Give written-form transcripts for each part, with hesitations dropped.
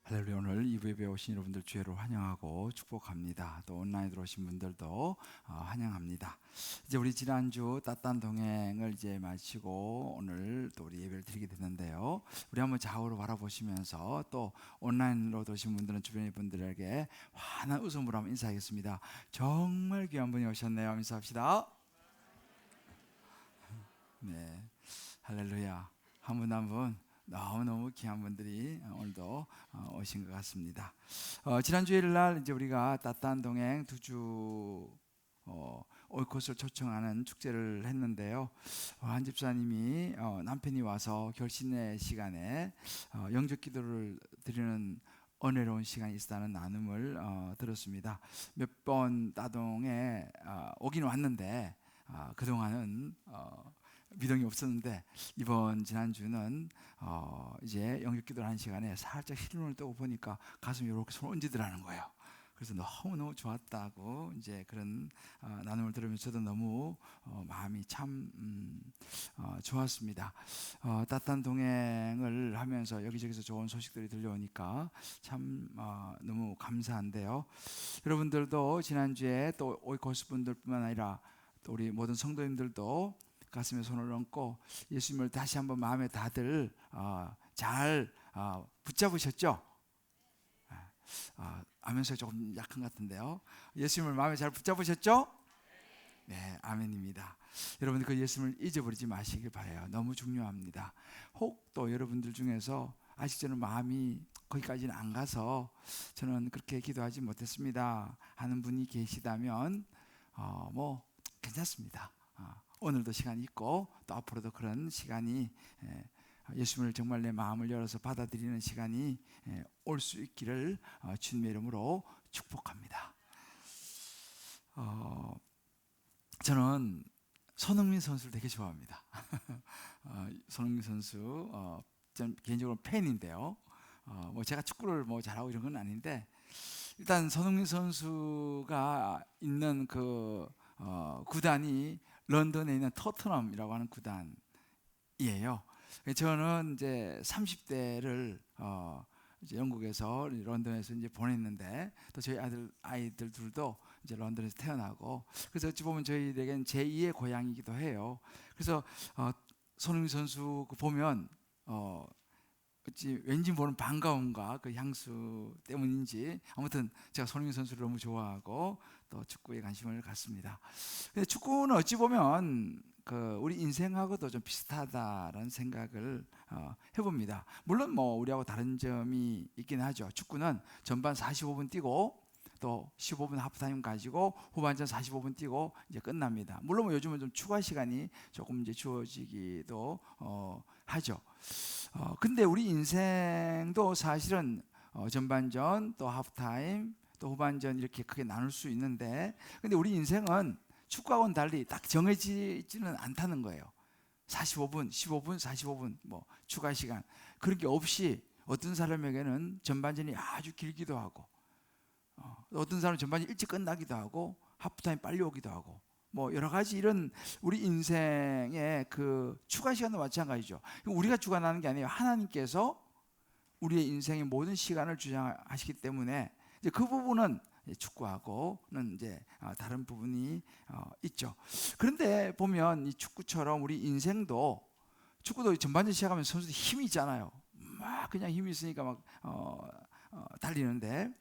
할렐루야. 오늘 2부에 오신 여러분들 주의로 환영하고 축복합니다. 또 온라인으로 오신 분들도 환영합니다. 이제 우리 지난주 따뜻한 동행을 이제 마치고 오늘 또 우리 예배를 드리게 됐는데요. 우리 한번 좌우로 바라보시면서 또 온라인으로 오신 분들은 주변의 분들에게 환한 웃음으로 한번 인사하겠습니다. 정말 귀한 분이 오셨네요. 인사합시다. 네, 할렐루야. 한 분 한 분 너무너무 귀한 분들이 오늘도 오신 것 같습니다. 지난 주일 날 이제 우리가 따뜻한 동행 두주 오이콧을 초청하는 축제를 했는데요. 한 집사님이 남편이 와서 결신의 시간에 영접 기도를 드리는 은혜로운 시간이 있다는 나눔을 들었습니다. 몇 번 따동에 오긴 왔는데 그동안은 미동이 없었는데 이번 지난주는 이제 영접기도를 하는 시간에 살짝 흰눈을 뜨고 보니까 가슴이 이렇게 손 얹으더라는 거예요. 그래서 너무너무 좋았다고 이제 그런 나눔을 들으면서 저도 너무 마음이 참 좋았습니다. 따뜻한 동행을 하면서 여기저기서 좋은 소식들이 들려오니까 참 너무 감사한데요. 여러분들도 지난주에 또 오이코스 분들뿐만 아니라 또 우리 모든 성도님들도 가슴에 손을 얹고 예수님을 다시 한번 마음에 다들 잘 붙잡으셨죠? 아멘소리 조금 약한 것 같은데요. 예수님을 마음에 잘 붙잡으셨죠? 네, 아멘입니다. 여러분 그 예수님을 잊어버리지 마시길 바라요. 너무 중요합니다. 혹 또 여러분들 중에서 아직 저는 마음이 거기까지는 안 가서 저는 그렇게 기도하지 못했습니다 하는 분이 계시다면 뭐 괜찮습니다. 오늘도 시간이 있고 또 앞으로도 그런 시간이 예수님을 정말 내 마음을 열어서 받아들이는 시간이 올 수 있기를 주님의 이름으로 축복합니다. 저는 손흥민 선수를 되게 좋아합니다. 손흥민 선수 전 개인적으로 팬인데요. 뭐 제가 축구를 뭐 잘하고 이런 건 아닌데 일단 손흥민 선수가 있는 그 구단이 런던에 있는 토트넘이라고 하는 구단이에요. 저는 이제 30대를 이제 영국에서 런던에서 이제 보냈는데 또 저희 아이들 둘도 이제 런던에서 태어나고 그래서 어찌 보면 저희에게는 제2의 고향이기도 해요. 그래서 손흥민 선수 보면 어찌 왠지 모르는 반가움과 그 향수 때문인지 아무튼 제가 손흥민 선수를 너무 좋아하고 또 축구에 관심을 갖습니다. 근데 축구는 어찌 보면 그 우리 인생하고도 좀 비슷하다라는 생각을 해봅니다. 물론 뭐 우리하고 다른 점이 있긴 하죠. 축구는 전반 45분 뛰고 또 15분 하프타임 가지고 후반전 45분 뛰고 이제 끝납니다. 물론 뭐 요즘은 좀 추가 시간이 조금 이제 주어지기도 하죠. 근데 우리 인생도 사실은 전반전 또 하프타임 또 후반전 이렇게 크게 나눌 수 있는데 근데 우리 인생은 축구하고는 달리 딱 정해지지는 않다는 거예요. 45분, 15분, 45분 뭐 추가 시간 그런 게 없이 어떤 사람에게는 전반전이 아주 길기도 하고 어떤 사람은 전반이 일찍 끝나기도 하고 하프타임 빨리 오기도 하고 뭐 여러 가지 이런 우리 인생의 그 추가 시간도 마찬가지죠. 우리가 주관하는 게 아니에요. 하나님께서 우리의 인생의 모든 시간을 주장하시기 때문에 이제 그 부분은 축구하고는 이제 다른 부분이 있죠. 그런데 보면 이 축구처럼 우리 인생도 축구도 전반전 시작하면 선수들이 힘이 있잖아요. 막 그냥 힘이 있으니까 막 달리는데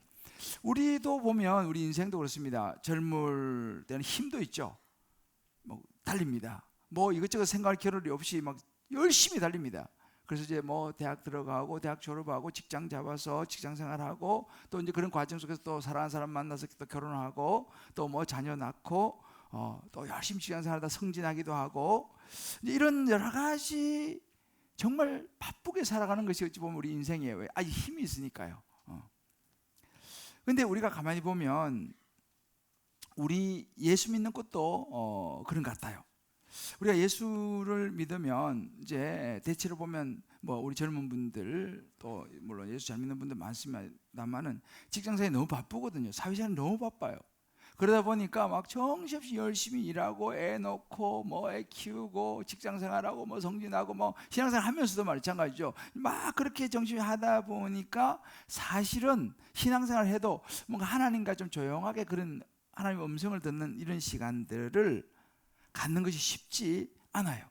우리도 보면 우리 인생도 그렇습니다. 젊을 때는 힘도 있죠. 뭐 달립니다. 뭐 이것저것 생각할 겨를이 없이 막 열심히 달립니다. 그래서 이제 뭐 대학 들어가고 대학 졸업하고 직장 잡아서 직장 생활하고 또 이제 그런 과정 속에서 또 사랑하는 사람 만나서 또 결혼하고 또 뭐 자녀 낳고 또 열심히 직장 생활하다 승진하기도 하고 이런 여러 가지 정말 바쁘게 살아가는 것이 어찌 보면 우리 인생이에요. 왜? 아직 힘이 있으니까요. 근데 우리가 가만히 보면 우리 예수 믿는 것도 그런 것 같아요. 우리가 예수를 믿으면 이제 대체로 보면 뭐 우리 젊은 분들 또 물론 예수 잘 믿는 분들 많습니다만은 직장생활이 너무 바쁘거든요. 사회생활이 너무 바빠요. 그러다 보니까 막 정신없이 열심히 일하고 애 놓고 뭐 애 키우고 직장생활하고 뭐 성진하고 뭐 신앙생활 하면서도 마찬가지죠. 막 그렇게 정신이 하다 보니까 사실은 신앙생활 해도 뭔가 하나님과 좀 조용하게 그런 하나님의 음성을 듣는 이런 시간들을 갖는 것이 쉽지 않아요.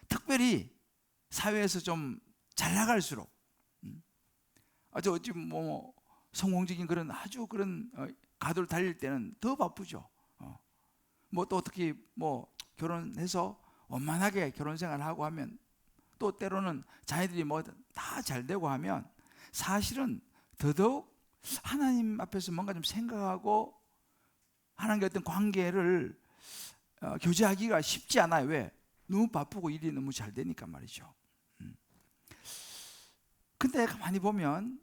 특별히 사회에서 좀 잘 나갈수록 아주 어찌 뭐 성공적인 그런 아주 그런 가도를 달릴 때는 더 바쁘죠. 뭐 또 어떻게 뭐 결혼해서 원만하게 결혼 생활을 하고 하면 또 때로는 자녀들이 뭐 다 잘 되고 하면 사실은 더더욱 하나님 앞에서 뭔가 좀 생각하고 하나님과 어떤 관계를 교제하기가 쉽지 않아요. 왜? 너무 바쁘고 일이 너무 잘 되니까 말이죠. 근데 가만히 보면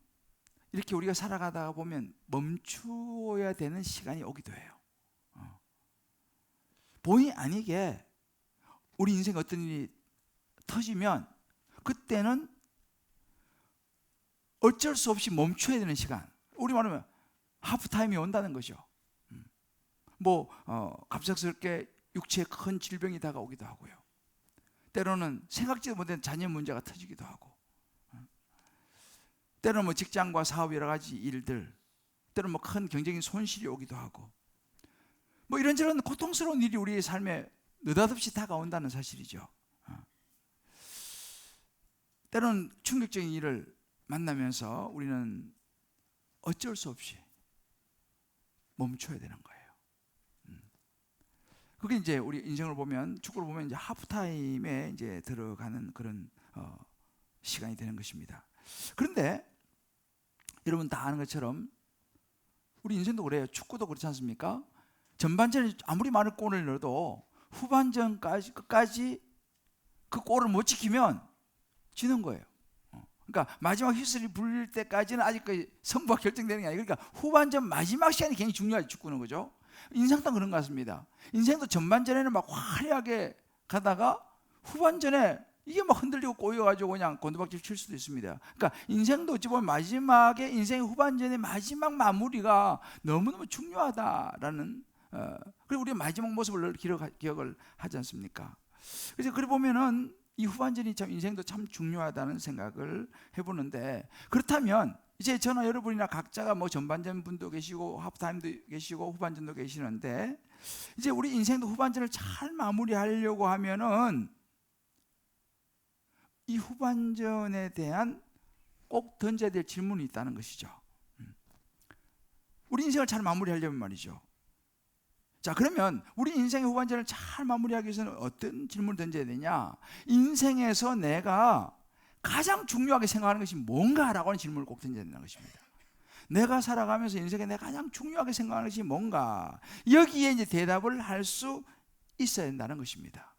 이렇게 우리가 살아가다가 보면 멈추어야 되는 시간이 오기도 해요. 본의 아니게 우리 인생에 어떤 일이 터지면 그때는 어쩔 수 없이 멈춰야 되는 시간, 우리 말하면 하프타임이 온다는 거죠. 뭐 갑작스럽게 육체에 큰 질병이 다가오기도 하고요. 때로는 생각지도 못한 자녀 문제가 터지기도 하고, 때로는 뭐 직장과 사업 여러 가지 일들, 때로는 뭐 큰 경제적인 손실이 오기도 하고, 뭐 이런저런 고통스러운 일이 우리의 삶에 느닷없이 다가온다는 사실이죠. 때로는 충격적인 일을 만나면서 우리는 어쩔 수 없이 멈춰야 되는 거예요. 그게 이제 우리 인생을 보면, 축구를 보면 이제 하프타임에 이제 들어가는 그런 시간이 되는 것입니다. 그런데 여러분 다 아는 것처럼 우리 인생도 그래요. 축구도 그렇지 않습니까? 전반전에 아무리 많은 골을 넣어도 후반전까지 끝까지 그 골을 못 지키면 지는 거예요. 그러니까 마지막 휘슬이 불릴 때까지는 아직까지 승부가 결정되는 게 아니에요. 그러니까 후반전 마지막 시간이 굉장히 중요하죠. 축구는. 그죠? 인생도 그런 것 같습니다. 인생도 전반전에는 막 화려하게 가다가 후반전에 이게 막 흔들리고 꼬여가지고 그냥 곤두박질 칠 수도 있습니다. 그러니까 인생도 어찌 보면 마지막에, 인생의 후반전의 마지막 마무리가 너무너무 중요하다라는, 그리고 우리가 마지막 모습을 늘 기억을 하지 않습니까? 그래서 그래 보면은 이 후반전이 참 인생도 참 중요하다는 생각을 해보는데, 그렇다면 이제 저나 여러분이나 각자가 뭐 전반전 분도 계시고 하프타임도 계시고 후반전도 계시는데, 이제 우리 인생도 후반전을 잘 마무리하려고 하면은 이 후반전에 대한 꼭 던져야 될 질문이 있다는 것이죠. 우리 인생을 잘 마무리하려면 말이죠. 자, 그러면 우리 인생의 후반전을 잘 마무리하기 위해서는 어떤 질문을 던져야 되냐? 인생에서 내가 가장 중요하게 생각하는 것이 뭔가라고 하는 질문을 꼭 던져야 된다는 것입니다. 내가 살아가면서 인생에 내가 가장 중요하게 생각하는 것이 뭔가, 여기에 이제 대답을 할 수 있어야 된다는 것입니다.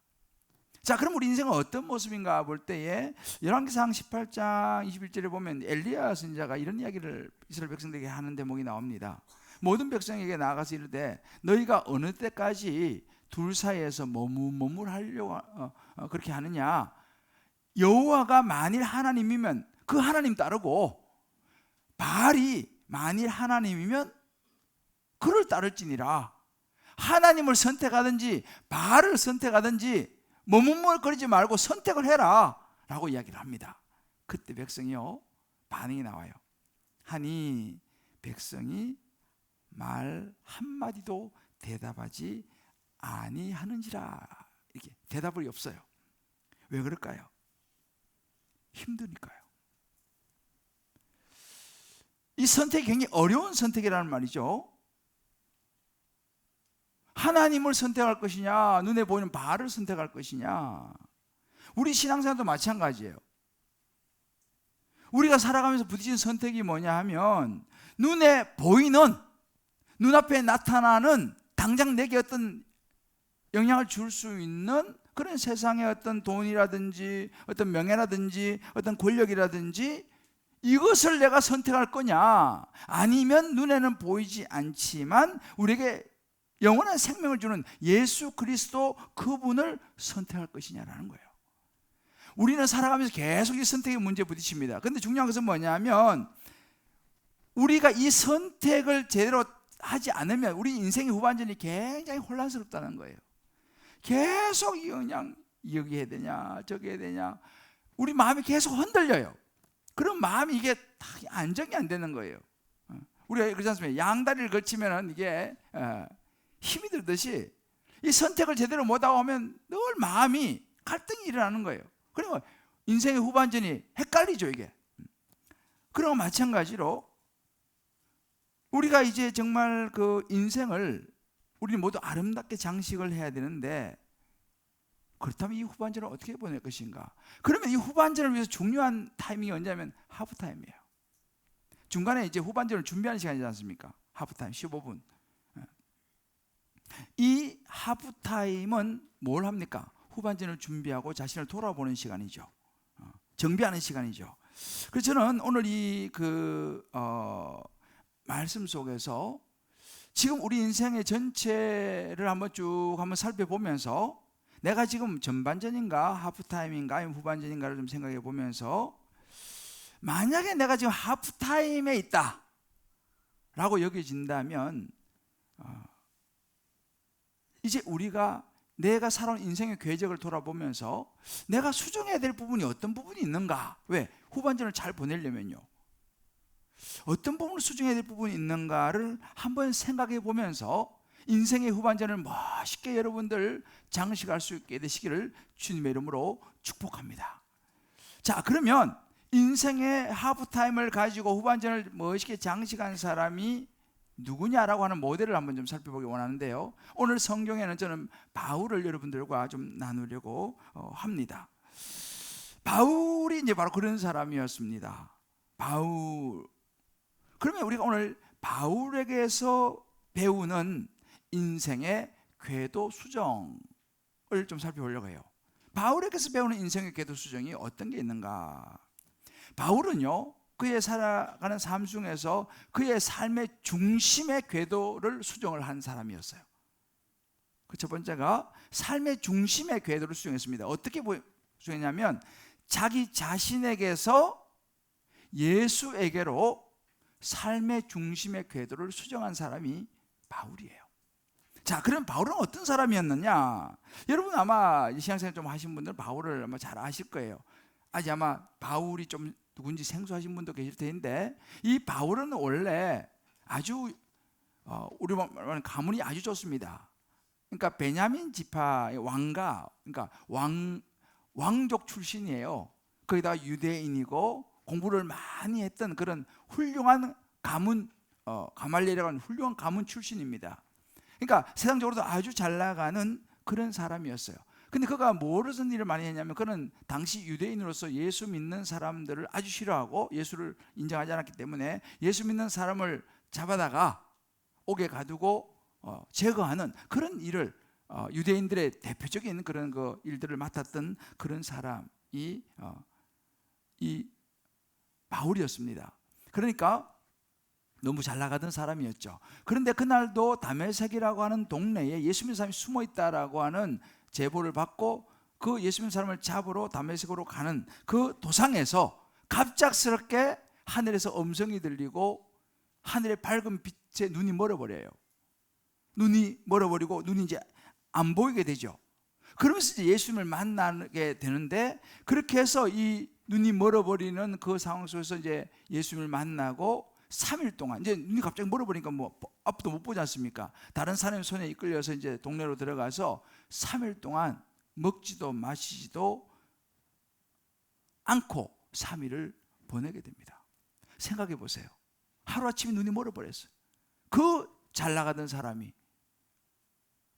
자, 그럼 우리 인생은 어떤 모습인가 볼 때에 열왕기상 18장 21절에 보면 엘리야 선지자가 이런 이야기를 이스라엘 백성들에게 하는 대목이 나옵니다. 모든 백성에게 나아가서 이르되 너희가 어느 때까지 둘 사이에서 머물하려고 그렇게 하느냐? 여호와가 만일 하나님이면 그 하나님 따르고, 바알이 만일 하나님이면 그를 따를지니라. 하나님을 선택하든지 바알을 선택하든지 머뭇거리지 말고 선택을 해라 라고 이야기를 합니다. 그때 백성이요, 반응이 나와요. 하니 백성이 말 한마디도 대답하지 아니하는지라. 이렇게 대답이 없어요. 왜 그럴까요? 힘드니까요. 이 선택이 굉장히 어려운 선택이라는 말이죠. 하나님을 선택할 것이냐, 눈에 보이는 바알을 선택할 것이냐. 우리 신앙생활도 마찬가지예요. 우리가 살아가면서 부딪힌 선택이 뭐냐 하면, 눈에 보이는, 눈앞에 나타나는, 당장 내게 어떤 영향을 줄 수 있는 그런 세상의 어떤 돈이라든지 어떤 명예라든지 어떤 권력이라든지, 이것을 내가 선택할 거냐, 아니면 눈에는 보이지 않지만 우리에게 영원한 생명을 주는 예수 그리스도 그분을 선택할 것이냐라는 거예요. 우리는 살아가면서 계속 이 선택의 문제에 부딪힙니다. 그런데 중요한 것은 뭐냐면, 우리가 이 선택을 제대로 하지 않으면 우리 인생의 후반전이 굉장히 혼란스럽다는 거예요. 계속 그냥 여기 해야 되냐 저기 해야 되냐, 우리 마음이 계속 흔들려요. 그런 마음이 이게 다 안정이 안 되는 거예요. 우리가 그렇지 않습니까? 양다리를 걸치면 이게 힘이 들듯이 이 선택을 제대로 못하고 하면 늘 마음이 갈등이 일어나는 거예요. 그리고 인생의 후반전이 헷갈리죠 이게. 그런 마찬가지로 우리가 이제 정말 그 인생을 우리 모두 아름답게 장식을 해야 되는데, 그렇다면 이 후반전을 어떻게 보낼 것인가? 그러면 이 후반전을 위해서 중요한 타이밍이 언제냐면 하프타임이에요. 중간에 이제 후반전을 준비하는 시간이지 않습니까? 하프타임 15분. 이 하프타임은 뭘 합니까? 후반전을 준비하고 자신을 돌아보는 시간이죠. 정비하는 시간이죠. 그래서 저는 오늘 이 말씀 속에서 지금 우리 인생의 전체를 한번 쭉 살펴보면서 내가 지금 전반전인가 하프타임인가 아니면 후반전인가를 좀 생각해 보면서, 만약에 내가 지금 하프타임에 있다 라고 여겨진다면 이제 우리가 내가 살아온 인생의 궤적을 돌아보면서 내가 수정해야 될 부분이 어떤 부분이 있는가, 왜? 후반전을 잘 보내려면요 어떤 부분을 수정해야 될 부분이 있는가를 한번 생각해 보면서 인생의 후반전을 멋있게 여러분들 장식할 수 있게 되시기를 주님의 이름으로 축복합니다. 자, 그러면 인생의 하프타임을 가지고 후반전을 멋있게 장식한 사람이 누구냐라고 하는 모델을 한번 좀 살펴보기 원하는데요, 오늘 성경에는 저는 바울을 여러분들과 좀 나누려고 합니다. 바울이 이제 바로 그런 사람이었습니다. 바울. 그러면 우리가 오늘 바울에게서 배우는 인생의 궤도 수정을 좀 살펴보려고 해요. 바울에게서 배우는 인생의 궤도 수정이 어떤 게 있는가? 바울은요, 그의 살아가는 삶 중에서 그의 삶의 중심의 궤도를 수정을 한 사람이었어요. 그 첫 번째가 삶의 중심의 궤도를 수정했습니다. 어떻게 수정했냐면 자기 자신에게서 예수에게로 삶의 중심의 궤도를 수정한 사람이 바울이에요. 자, 그럼 바울은 어떤 사람이었느냐? 여러분 아마 신앙생활 좀 하신 분들은 바울을 아마 잘 아실 거예요. 아마 바울이 좀 누군지 생소하신 분도 계실 텐데, 이 바울은 원래 아주 우리 말하는 가문이 아주 좋습니다. 그러니까 베냐민 지파의 왕가, 그러니까 왕족 출신이에요. 거기다가 유대인이고 공부를 많이 했던 그런 훌륭한 가문, 가말리엘이라고 하는 훌륭한 가문 출신입니다. 그러니까 세상적으로도 아주 잘 나가는 그런 사람이었어요. 근데 그가 무슨 일을 많이 했냐면, 그는 당시 유대인으로서 예수 믿는 사람들을 아주 싫어하고 예수를 인정하지 않았기 때문에 예수 믿는 사람을 잡아다가 옥에 가두고 제거하는 그런 일을, 유대인들의 대표적인 그런 일들을 맡았던 그런 사람이 이 바울이었습니다. 그러니까 너무 잘 나가던 사람이었죠. 그런데 그날도 다메섹이라고 하는 동네에 예수 믿는 사람이 숨어 있다라고 하는 제보를 받고 그 예수 믿는 사람을 잡으러 다메섹으로 가는 그 도상에서 갑작스럽게 하늘에서 음성이 들리고 하늘의 밝은 빛에 눈이 멀어버려요. 눈이 멀어버리고 눈이 이제 안 보이게 되죠. 그러면서 이제 예수님을 만나게 되는데, 그렇게 해서 이 눈이 멀어버리는 그 상황 속에서 이제 예수님을 만나고 3일 동안, 이제 눈이 갑자기 멀어버리니까 뭐 앞도 못 보지 않습니까? 다른 사람의 손에 이끌려서 이제 동네로 들어가서 3일 동안 먹지도 마시지도 않고 3일을 보내게 됩니다. 생각해 보세요. 하루아침에 눈이 멀어버렸어요. 그 잘 나가던 사람이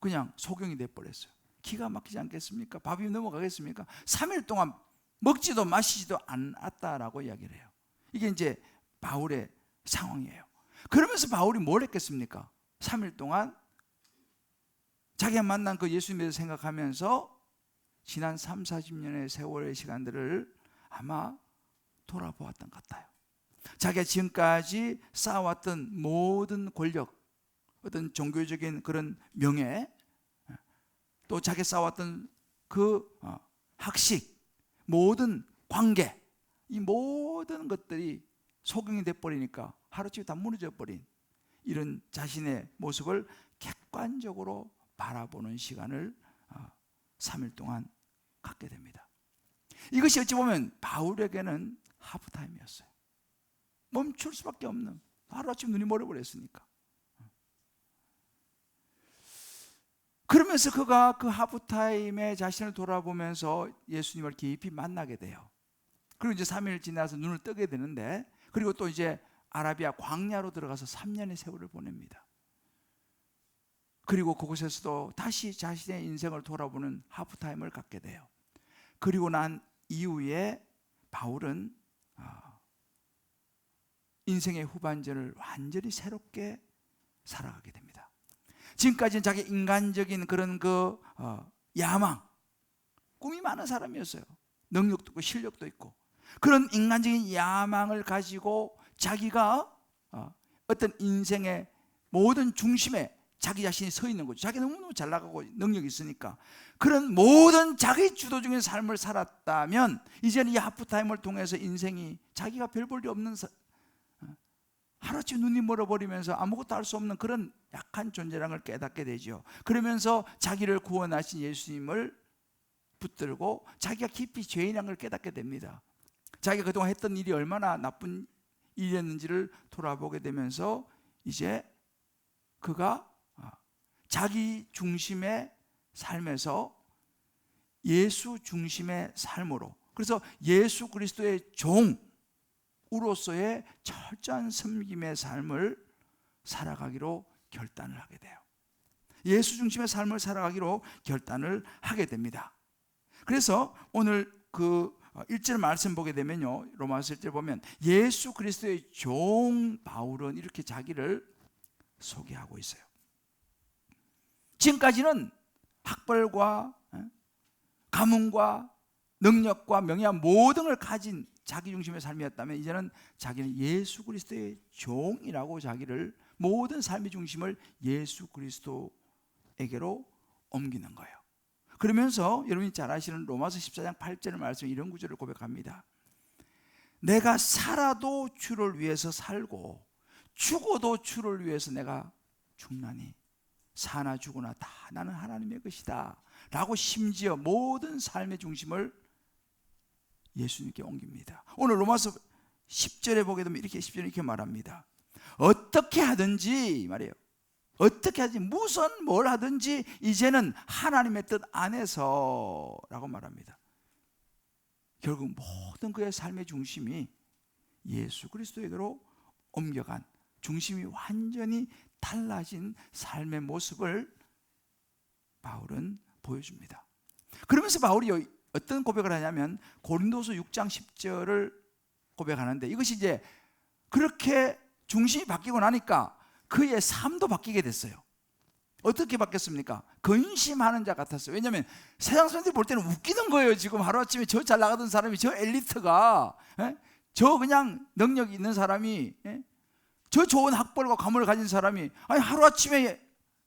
그냥 소경이 돼버렸어요. 기가 막히지 않겠습니까? 밥이 넘어가겠습니까? 3일 동안 먹지도 마시지도 않았다라고 이야기를 해요. 이게 이제 바울의 상황이에요. 그러면서 바울이 뭘 했겠습니까? 3일 동안 자기가 만난 그 예수님에 생각하면서 지난 3, 40년의 세월의 시간들을 아마 돌아보았던 것 같아요. 자기가 지금까지 쌓아왔던 모든 권력, 어떤 종교적인 그런 명예, 또 자기가 쌓아왔던 그 학식, 모든 관계, 이 모든 것들이 소경이 돼버리니까 하루치고 다 무너져 버린, 이런 자신의 모습을 객관적으로 바라보는 시간을 3일 동안 갖게 됩니다. 이것이 어찌 보면 바울에게는 하프타임이었어요. 멈출 수밖에 없는, 하루아침 눈이 멀어버렸으니까. 그러면서 그가 그 하프타임에 자신을 돌아보면서 예수님을 깊이 만나게 돼요. 그리고 이제 3일 지나서 눈을 뜨게 되는데, 그리고 또 이제 아라비아 광야로 들어가서 3년의 세월을 보냅니다. 그리고 그곳에서도 다시 자신의 인생을 돌아보는 하프타임을 갖게 돼요. 그리고 난 이후에 바울은 인생의 후반전을 완전히 새롭게 살아가게 됩니다. 지금까지는 자기 인간적인 그런 야망, 꿈이 많은 사람이었어요. 능력도 있고 실력도 있고, 그런 인간적인 야망을 가지고 자기가 어떤 인생의 모든 중심에 자기 자신이 서 있는 거죠. 자기가 너무너무 잘 나가고 능력이 있으니까. 그런 모든 자기 주도적인 삶을 살았다면 이제는 이 하프타임을 통해서 인생이 자기가 별 볼 일 없는, 하루아침에 눈이 멀어버리면서 아무것도 할 수 없는 그런 약한 존재라는 걸 깨닫게 되죠. 그러면서 자기를 구원하신 예수님을 붙들고 자기가 깊이 죄인이라는 걸 깨닫게 됩니다. 자기가 그동안 했던 일이 얼마나 나쁜 일이었는지를 돌아보게 되면서 이제 그가 자기 중심의 삶에서 예수 중심의 삶으로, 그래서 예수 그리스도의 종으로서의 철저한 섬김의 삶을 살아가기로 결단을 하게 돼요. 예수 중심의 삶을 살아가기로 결단을 하게 됩니다. 그래서 오늘 그 1절 말씀 보게 되면요, 로마서 1절 보면 예수 그리스도의 종 바울은 이렇게 자기를 소개하고 있어요. 지금까지는 학벌과 가문과 능력과 명예와 모든 걸 가진 자기 중심의 삶이었다면, 이제는 자기는 예수 그리스도의 종이라고 자기를, 모든 삶의 중심을 예수 그리스도에게로 옮기는 거예요. 그러면서 여러분이 잘 아시는 로마서 14장 8절 말씀, 이런 구절을 고백합니다. 내가 살아도 주를 위해서 살고 죽어도 주를 위해서 내가 죽나니 사나 죽으나 다 나는 하나님의 것이다 라고 심지어 모든 삶의 중심을 예수님께 옮깁니다. 오늘 로마서 10절에 보게 되면 이렇게 10절에 이렇게 말합니다. 어떻게 하든지 말이에요. 어떻게 하든지, 무슨 뭘 하든지 이제는 하나님의 뜻 안에서 라고 말합니다. 결국 모든 그의 삶의 중심이 예수 그리스도에게로 옮겨간, 중심이 완전히 달라진 삶의 모습을 바울은 보여줍니다. 그러면서 바울이 어떤 고백을 하냐면 고린도서 6장 10절을 고백하는데, 이것이 이제 그렇게 중심이 바뀌고 나니까 그의 삶도 바뀌게 됐어요. 어떻게 바뀌었습니까? 근심하는 자 같았어요. 왜냐하면 세상 사람들이 볼 때는 웃기는 거예요. 지금 하루아침에 저 잘 나가던 사람이, 저 엘리트가, 저 그냥 능력이 있는 사람이, 저 좋은 학벌과 가문을 가진 사람이, 아니 하루아침에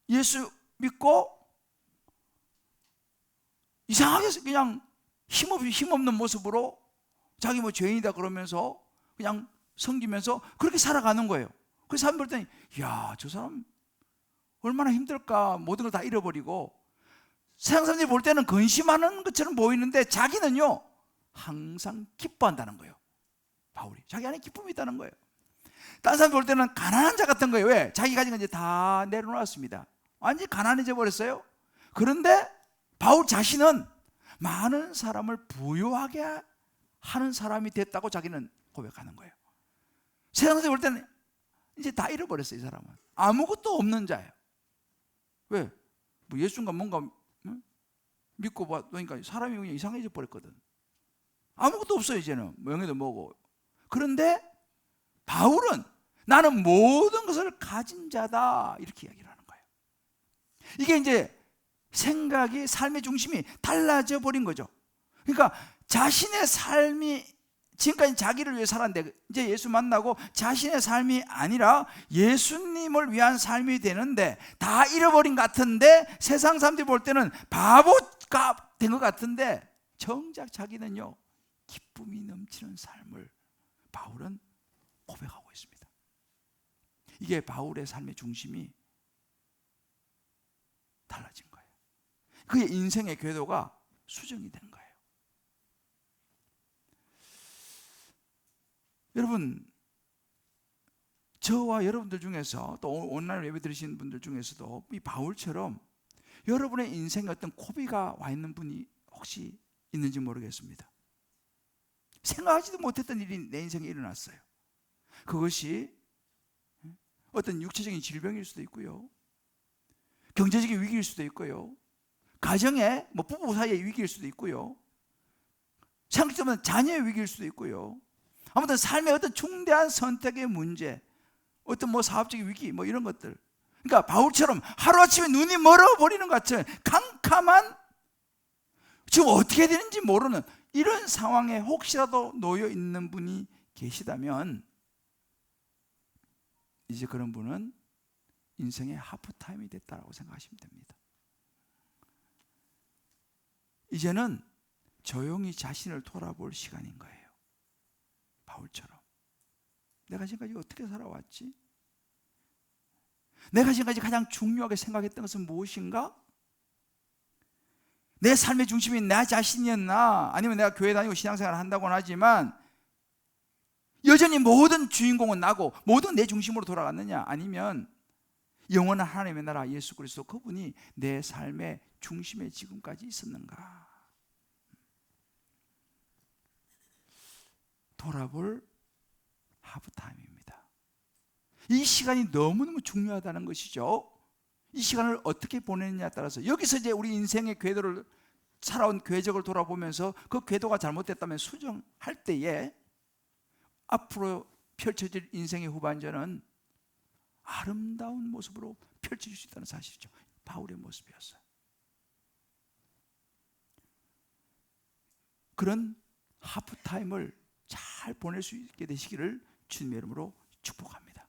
예수 믿고 이상하게 그냥 힘없는 모습으로 자기 뭐 죄인이다 그러면서 그냥 섬기면서 그렇게 살아가는 거예요. 그래서 사람 볼 때는, 야, 저 사람 얼마나 힘들까, 모든 걸 다 잃어버리고. 세상 사람들이 볼 때는 근심하는 것처럼 보이는데 자기는요 항상 기뻐한다는 거예요. 바울이 자기 안에 기쁨이 있다는 거예요. 다른 사람 볼 때는 가난한 자 같은 거예요. 왜? 자기 가진 건 이제 다 내려놓았습니다. 완전히 가난해져 버렸어요. 그런데 바울 자신은 많은 사람을 부유하게 하는 사람이 됐다고 자기는 고백하는 거예요. 세상 사람들이 볼 때는 이제 다 잃어버렸어요. 이 사람은 아무것도 없는 자예요. 왜? 뭐 예수인가 뭔가 믿고 보니까 사람이 그냥 이상해져 버렸거든. 아무것도 없어요. 이제는 명예도 뭐고. 그런데 바울은 나는 모든 것을 가진 자다 이렇게 이야기를 하는 거예요. 이게 이제 생각이, 삶의 중심이 달라져 버린 거죠. 그러니까 자신의 삶이, 지금까지 자기를 위해 살았는데 이제 예수 만나고 자신의 삶이 아니라 예수님을 위한 삶이 되는데 다 잃어버린 것 같은데, 세상 사람들이 볼 때는 바보가 된 것 같은데 정작 자기는요 기쁨이 넘치는 삶을 바울은 고백하고 있습니다. 이게 바울의 삶의 중심이 달라진 거예요. 그의 인생의 궤도가 수정이 된 거예요. 여러분, 저와 여러분들 중에서 또 온라인 예배 들으시는 분들 중에서도 이 바울처럼 여러분의 인생에 어떤 고비가 와 있는 분이 혹시 있는지 모르겠습니다. 생각하지도 못했던 일이 내 인생에 일어났어요. 그것이 어떤 육체적인 질병일 수도 있고요, 경제적인 위기일 수도 있고요, 가정의 부부 사이의 위기일 수도 있고요, 생각해보면 자녀의 위기일 수도 있고요, 아무튼 삶의 어떤 중대한 선택의 문제, 어떤 사업적인 위기 이런 것들. 그러니까 바울처럼 하루아침에 눈이 멀어버리는 것 같은 캄캄한, 지금 어떻게 되는지 모르는 이런 상황에 혹시라도 놓여 있는 분이 계시다면 이제 그런 분은 인생의 하프타임이 됐다고 생각하시면 됩니다. 이제는 조용히 자신을 돌아볼 시간인 거예요. 바울처럼 내가 지금까지 어떻게 살아왔지? 내가 지금까지 가장 중요하게 생각했던 것은 무엇인가? 내 삶의 중심이 나 자신이었나? 아니면 내가 교회 다니고 신앙생활을 한다고는 하지만 여전히 모든 주인공은 나고 모든 내 중심으로 돌아갔느냐? 아니면 영원한 하나님의 나라 예수 그리스도 그분이 내 삶의 중심에 지금까지 있었는가? 돌아볼 하프타임입니다. 이 시간이 너무너무 중요하다는 것이죠. 이 시간을 어떻게 보내느냐에 따라서 여기서 이제 우리 인생의 궤도를 살아온 궤적을 돌아보면서 그 궤도가 잘못됐다면 수정할 때에 앞으로 펼쳐질 인생의 후반전은 아름다운 모습으로 펼쳐질 수 있다는 사실이죠. 바울의 모습이었어요. 그런 하프타임을 잘 보낼 수 있게 되시기를 주님의 이름으로 축복합니다.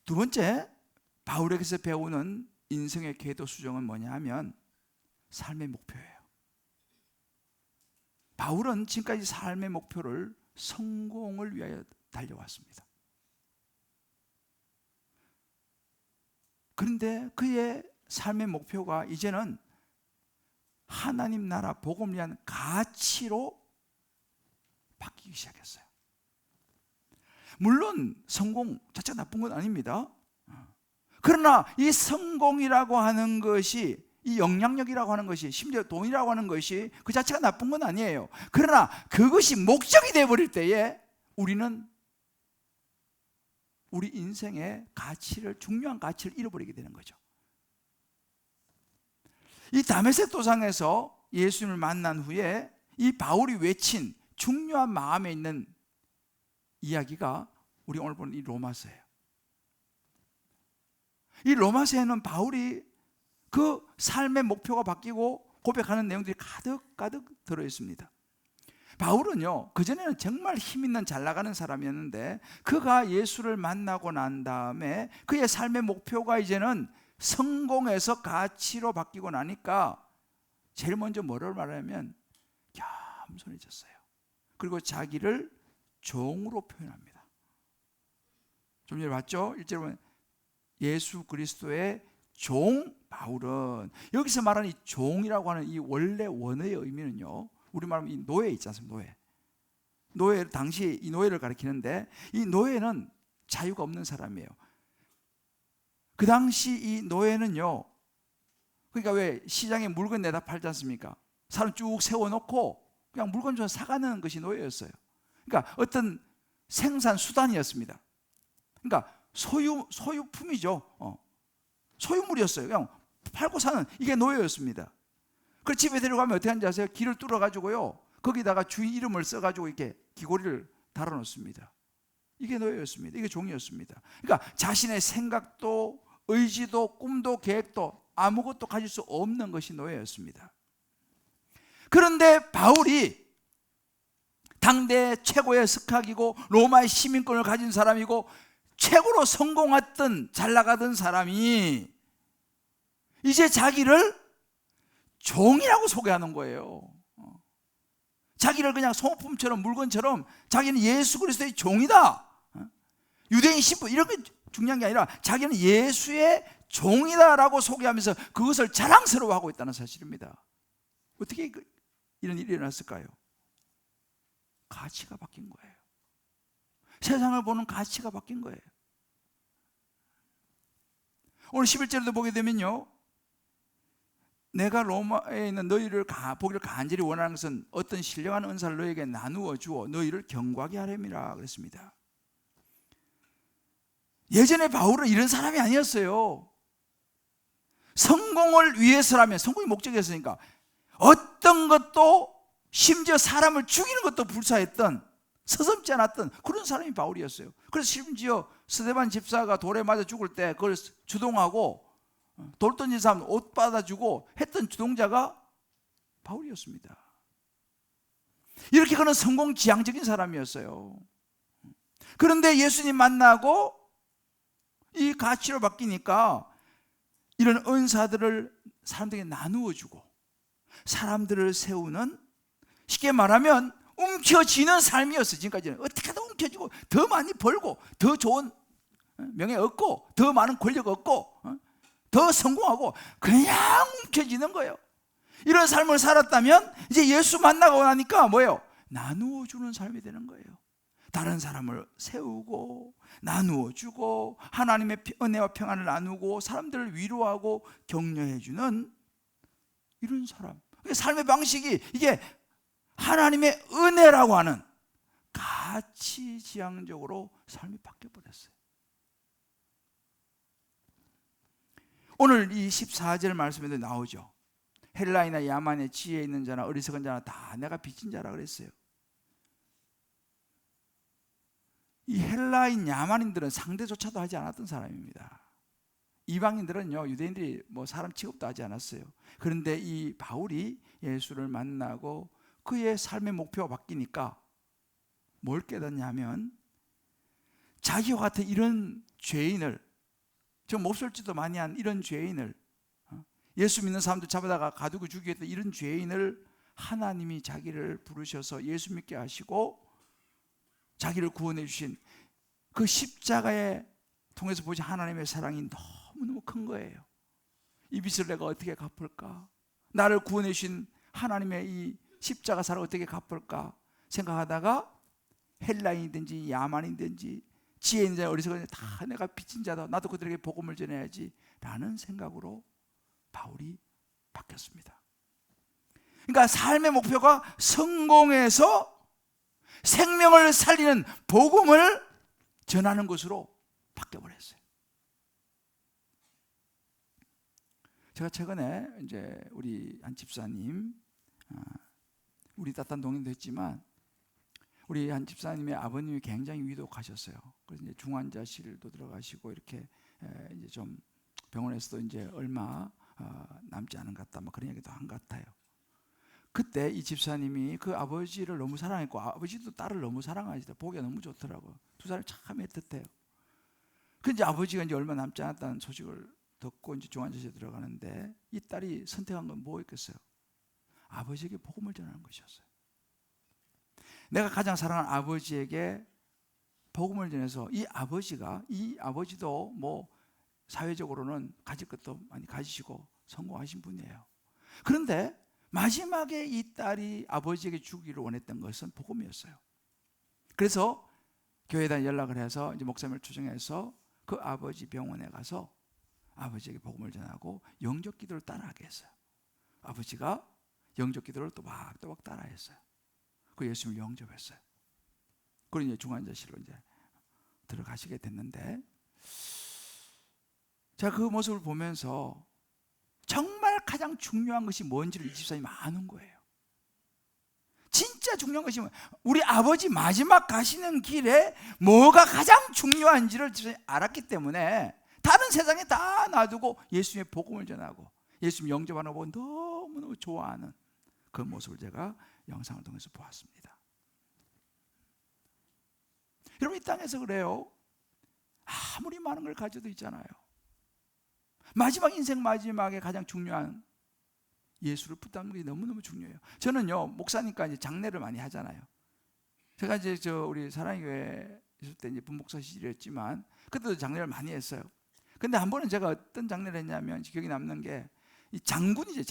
두 번째, 바울에게서 배우는 인생의 궤도 수정은 뭐냐 하면 삶의 목표예요. 바울은 지금까지 삶의 목표를 성공을 위하여 달려왔습니다. 그런데 그의 삶의 목표가 이제는 하나님 나라 복음을 위한 가치로 바뀌기 시작했어요. 물론 성공 자체가 나쁜 건 아닙니다. 그러나 이 성공이라고 하는 것이, 이 영향력이라고 하는 것이, 심지어 돈이라고 하는 것이 그 자체가 나쁜 건 아니에요. 그러나 그것이 목적이 되어버릴 때에 우리는 우리 인생의 가치를, 중요한 가치를 잃어버리게 되는 거죠. 이 다메섹 도상에서 예수님을 만난 후에 이 바울이 외친 중요한 마음에 있는 이야기가 우리 오늘 보는 이 로마서예요. 이 로마서에는 바울이 그 삶의 목표가 바뀌고 고백하는 내용들이 가득가득 들어있습니다. 바울은요, 그전에는 정말 힘있는 잘 나가는 사람이었는데 그가 예수를 만나고 난 다음에 그의 삶의 목표가 이제는 성공에서 가치로 바뀌고 나니까 제일 먼저 뭐를 말하냐면 겸손해졌어요. 그리고 자기를 종으로 표현합니다. 좀 전에 봤죠? 1절에 보면 예수 그리스도의 종 바울은, 여기서 말하는 이 종이라고 하는 이 원래 원어의 의미는요, 우리말하면 이 노예 있지 않습니까? 노예, 당시 이 노예를 가리키는데 이 노예는 자유가 없는 사람이에요. 그 당시 이 노예는요, 그러니까 왜 시장에 물건 내다 팔지 않습니까? 사람 쭉 세워놓고 그냥 물건 좀 사가는 것이 노예였어요. 그러니까 어떤 생산 수단이었습니다. 그러니까 소유품이죠. 소유물이었어요. 그냥 팔고 사는, 이게 노예였습니다. 그래서 집에 데려가면 어떻게 하는지 아세요? 길을 뚫어가지고요, 거기다가 주인 이름을 써가지고 이렇게 귀고리를 달아놓습니다. 이게 노예였습니다. 이게 종이었습니다. 그러니까 자신의 생각도 의지도 꿈도 계획도 아무것도 가질 수 없는 것이 노예였습니다. 그런데 바울이 당대 최고의 스카기고 로마의 시민권을 가진 사람이고 최고로 성공했던, 잘 나가던 사람이 이제 자기를 종이라고 소개하는 거예요. 자기를 그냥 소모품처럼, 물건처럼 자기는 예수 그리스도의 종이다, 유대인 신분, 이런 게 중요한 게 아니라 자기는 예수의 종이다라고 소개하면서 그것을 자랑스러워하고 있다는 사실입니다. 어떻게 이런 일이 일어났을까요? 가치가 바뀐 거예요. 세상을 보는 가치가 바뀐 거예요. 오늘 11절에도 보게 되면요, 내가 로마에 있는 너희를 보기를 간절히 원하는 것은 어떤 신령한 은사를 너희에게 나누어 주어 너희를 경고하게 하려니라 그랬습니다. 예전에 바울은 이런 사람이 아니었어요. 성공을 위해서라면, 성공이 목적이었으니까 어떤 것도, 심지어 사람을 죽이는 것도 불사했던, 서슴지 않았던 그런 사람이 바울이었어요. 그래서 심지어 스데반 집사가 돌에 맞아 죽을 때 그걸 주동하고 돌 던진 사람 옷 받아주고 했던 주동자가 바울이었습니다. 이렇게 그는 성공지향적인 사람이었어요. 그런데 예수님 만나고 이 가치로 바뀌니까 이런 은사들을 사람들에게 나누어 주고 사람들을 세우는, 쉽게 말하면 움켜쥐는 삶이었어요. 지금까지는 어떻게든 움켜쥐고 더 많이 벌고 더 좋은 명예 얻고 더 많은 권력 얻고 더 성공하고 그냥 움켜쥐는 거예요. 이런 삶을 살았다면 이제 예수 만나고 나니까 뭐예요? 나누어 주는 삶이 되는 거예요. 다른 사람을 세우고 나누어 주고 하나님의 은혜와 평안을 나누고 사람들을 위로하고 격려해 주는 이런 사람. 삶의 방식이 이게 하나님의 은혜라고 하는 가치지향적으로 삶이 바뀌어버렸어요. 오늘 이 14절 말씀에도 나오죠. 헬라이나 야만의 지혜 있는 자나 어리석은 자나 다 내가 빚진 자라 그랬어요. 이 헬라인 야만인들은 상대조차도 하지 않았던 사람입니다. 이방인들은요, 유대인들이 뭐 사람 취급도 하지 않았어요. 그런데 이 바울이 예수를 만나고 그의 삶의 목표가 바뀌니까 뭘 깨닫냐면, 자기와 같은 이런 죄인을, 좀 몹쓸지도 많이 한 이런 죄인을, 예수 믿는 사람들 잡아다가 가두고 죽이겠다 이런 죄인을 하나님이 자기를 부르셔서 예수 믿게 하시고 자기를 구원해 주신 그 십자가에 통해서 보신 하나님의 사랑이 너무너무 큰 거예요. 이 빚을 내가 어떻게 갚을까? 나를 구원해 주신 하나님의 이 십자가 사랑을 어떻게 갚을까 생각하다가 헬라인이든지 야만이든지 지혜 있는 자 어리석은 자 다 내가 빚진 자다, 나도 그들에게 복음을 전해야지 라는 생각으로 바울이 바뀌었습니다. 그러니까 삶의 목표가 성공해서 생명을 살리는 복음을 전하는 것으로 바뀌어버렸어요. 제가 최근에 이제 우리 한 집사님, 우리 따뜻한 동행도 했지만 우리 한 집사님의 아버님이 굉장히 위독하셨어요. 그래서 이제 중환자실도 들어가시고 이렇게 이제 좀 병원에서도 이제 얼마 남지 않은 것 같다, 뭐 그런 얘기도 한 것 같아요. 그때 이 집사님이 그 아버지를 너무 사랑했고 아버지도 딸을 너무 사랑하시다. 보기가 너무 좋더라고. 두 사람이 참 애틋해요. 그 이제 아버지가 이제 얼마 남지 않았다는 소식을 듣고 이제 중환자실에 들어가는데 이 딸이 선택한 건 뭐였겠어요? 아버지에게 복음을 전하는 것이었어요. 내가 가장 사랑하는 아버지에게 복음을 전해서 이 아버지도 뭐 사회적으로는 가질 것도 많이 가지시고 성공하신 분이에요. 그런데 마지막에 이 딸이 아버지에게 주기를 원했던 것은 복음이었어요. 그래서 교회에다 연락을 해서 이제 목사님을 초청해서 그 아버지 병원에 가서 아버지에게 복음을 전하고 영접 기도를 따라하게 했어요. 아버지가 영접 기도를 또박또박 따라했어요. 그 예수님을 영접했어요. 그리고 이제 중환자실로 이제 들어가시게 됐는데, 제가 그 모습을 보면서 정말 가장 중요한 것이 뭔지를 이 집사님이 아는 거예요. 진짜 중요한 것이 우리 아버지 마지막 가시는 길에 뭐가 가장 중요한지를 집사님이 알았기 때문에 다른 세상에 다 놔두고 예수님의 복음을 전하고 예수님 영접하는 거 너무너무 좋아하는 그 모습을 제가 영상을 통해서 보았습니다. 여러분, 이 땅에서 그래요. 아무리 많은 걸 가져도 있잖아요. 마지막 인생 마지막에 가장 중요한 예수를 붙잡는 게 너무너무 중요해요. 저는요, 목사니까 이제 장례를 많이 하잖아요. 제가 이제 우리 사랑교회 있을 때 이제 분목사실이었지만 그때도 장례를 많이 했어요. 근데 한 번은 제가 어떤 장례를 했냐면 기억이 남는 게 이 장군이죠,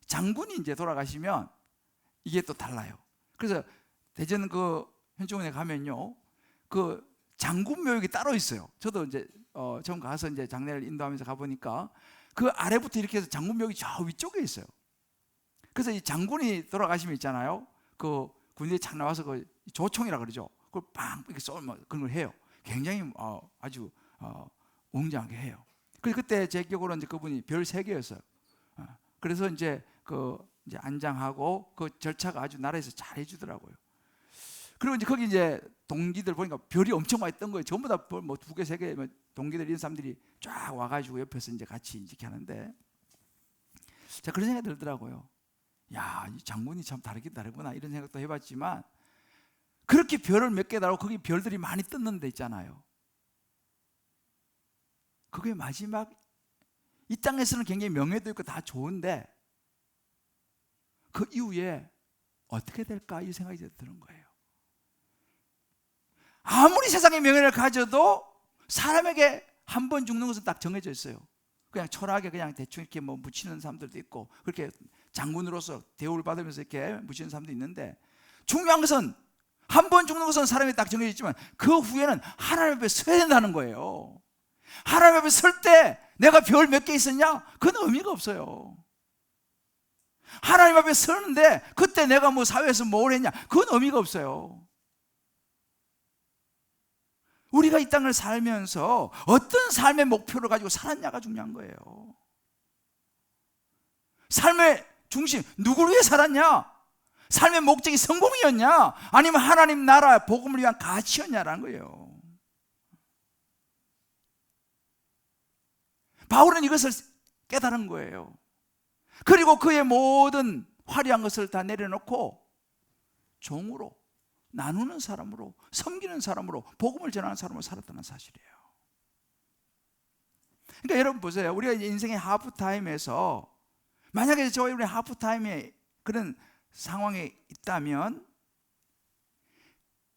장군이 이제 돌아가시면 이게 또 달라요. 그래서 대전 그 현충원에 가면요, 그 장군 묘역이 따로 있어요. 저도 이제 처음 가서 이제 장례를 인도하면서 가보니까 그 아래부터 이렇게 해서 장군 묘역이 저 위쪽에 있어요. 그래서 이 장군이 돌아가시면 있잖아요, 그 군대에 착 나와서 그 조총이라 그러죠. 그걸 빵 이렇게 쏘면 그런 걸 해요. 굉장히 아주 웅장하게 해요. 그때 제 기억으로는 이제 그분이 별 3개였어요. 그래서 이제 이제 안장하고 그 절차가 아주 나라에서 잘 해주더라고요. 그리고 이제 거기 이제 동기들 보니까 별이 엄청 많이 뜬 거예요. 전부 다 뭐 2개, 3개 동기들 이런 사람들이 쫙 와가지고 옆에서 이제 같이 이렇게 하는데, 제가 그런 생각이 들더라고요. 야, 이 장군이 참 다르긴 다르구나 이런 생각도 해봤지만, 그렇게 별을 몇 개 달고 거기 별들이 많이 떴는 데 있잖아요. 그게 마지막, 이 땅에서는 굉장히 명예도 있고 다 좋은데 그 이후에 어떻게 될까 이 생각이 드는 거예요. 아무리 세상의 명예를 가져도 사람에게 한 번 죽는 것은 딱 정해져 있어요. 그냥 초라하게 그냥 대충 이렇게 뭐 묻히는 사람들도 있고, 그렇게 장군으로서 대우를 받으면서 이렇게 묻히는 사람도 있는데, 중요한 것은 한 번 죽는 것은 사람이 딱 정해져 있지만 그 후에는 하나님 앞에 서야 된다는 거예요. 하나님 앞에 설 때 내가 별 몇 개 있었냐? 그건 의미가 없어요. 하나님 앞에 서는데 그때 내가 뭐 사회에서 뭘 했냐? 그건 의미가 없어요. 우리가 이 땅을 살면서 어떤 삶의 목표를 가지고 살았냐가 중요한 거예요. 삶의 중심, 누구를 위해 살았냐? 삶의 목적이 성공이었냐? 아니면 하나님 나라 복음을 위한 가치였냐라는 거예요. 바울은 이것을 깨달은 거예요. 그리고 그의 모든 화려한 것을 다 내려놓고 종으로, 나누는 사람으로, 섬기는 사람으로, 복음을 전하는 사람으로 살았다는 사실이에요. 그러니까 여러분 보세요. 우리가 인생의 하프타임에서 만약에 저와 우리 하프타임에 그런 상황에 있다면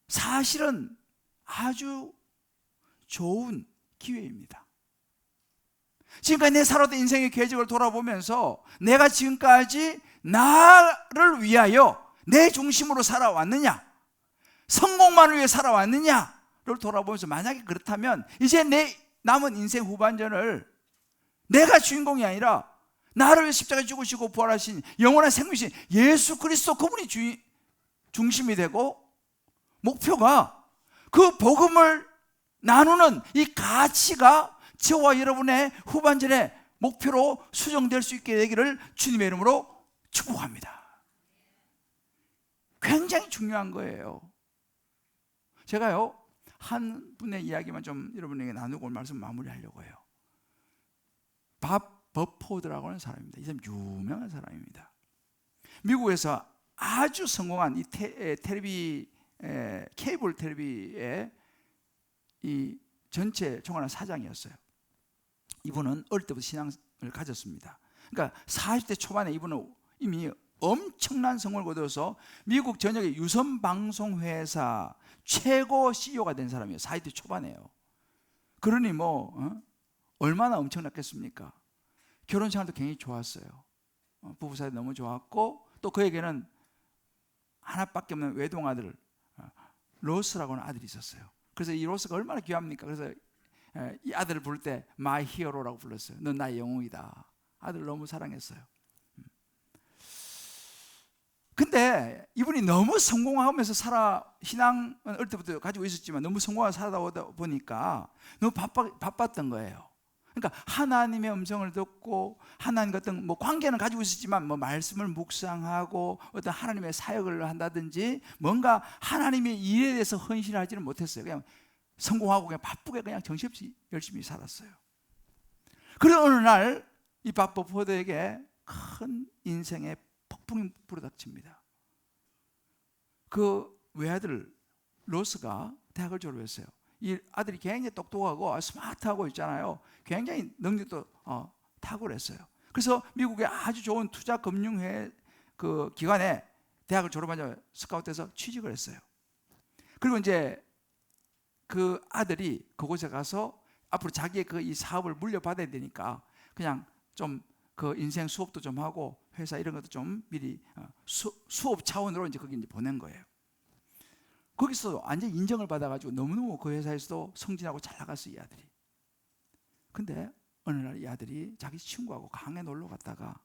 사실은 아주 좋은 기회입니다. 지금까지 내 살아왔던 인생의 궤적을 돌아보면서 내가 지금까지 나를 위하여 내 중심으로 살아왔느냐, 성공만을 위해 살아왔느냐를 돌아보면서, 만약에 그렇다면 이제 내 남은 인생 후반전을 내가 주인공이 아니라 나를 위해 십자가에 죽으시고 부활하신 영원한 생명이신 예수 그리스도, 그분이 중심이 되고 목표가 그 복음을 나누는 이 가치가 저와 여러분의 후반전의 목표로 수정될 수 있게 되기를 주님의 이름으로 축복합니다. 굉장히 중요한 거예요. 제가요, 한 분의 이야기만 좀 여러분에게 나누고 오늘 말씀 마무리하려고 해요. 밥 버포드라고 하는 사람입니다. 이 사람 유명한 사람입니다. 미국에서 아주 성공한 이 케이블 텔레비의 이 전체 총괄하는 사장이었어요. 이분은 어릴 때부터 신앙을 가졌습니다. 그러니까 40대 초반에 이분은 이미 엄청난 성공을 거둬서 미국 전역의 유선방송회사 최고 CEO가 된 사람이에요. 40대 초반에요. 그러니 얼마나 엄청났겠습니까? 결혼 생활도 굉장히 좋았어요. 부부 사이 너무 좋았고, 또 그에게는 하나밖에 없는 외동아들 로스라고 하는 아들이 있었어요. 그래서 이 로스가 얼마나 귀합니까? 그래서 이 아들을 부를 때 마이 히어로라고 불렀어요. 넌 나의 영웅이다. 아들을 너무 사랑했어요. 근데 이분이 너무 성공하면서 신앙은 어릴 때부터 가지고 있었지만 너무 성공하고 살다 보니까 너무 바빴던 거예요. 그러니까 하나님의 음성을 듣고 하나님과 어떤 관계는 가지고 있었지만 말씀을 묵상하고 어떤 하나님의 사역을 한다든지 뭔가 하나님의 일에 대해서 헌신하지는 못했어요. 그냥 성공하고 그냥 바쁘게 그냥 정신없이 열심히 살았어요. 그런 어느 날 이 밥 버포드에게 큰 인생의 폭풍이 불어닥칩니다. 그 외아들 로스가 대학을 졸업했어요. 이 아들이 굉장히 똑똑하고 스마트하고 있잖아요. 굉장히 능력도 탁월했어요. 그래서 미국의 아주 좋은 투자 금융회 그 기관에 대학을 졸업하자 스카우트해서 취직을 했어요. 그리고 이제 그 아들이 그곳에 가서 앞으로 자기의 그 이 사업을 물려받아야 되니까 그냥 좀 그 인생 수업도 좀 하고 회사 이런 것도 좀 미리 수업 차원으로 이제 거기 이제 보낸 거예요. 거기서 완전 인정을 받아가지고 너무너무 그 회사에서도 승진하고 잘 나갔어요, 이 아들이. 근데 어느 날 이 아들이 자기 친구하고 강에 놀러 갔다가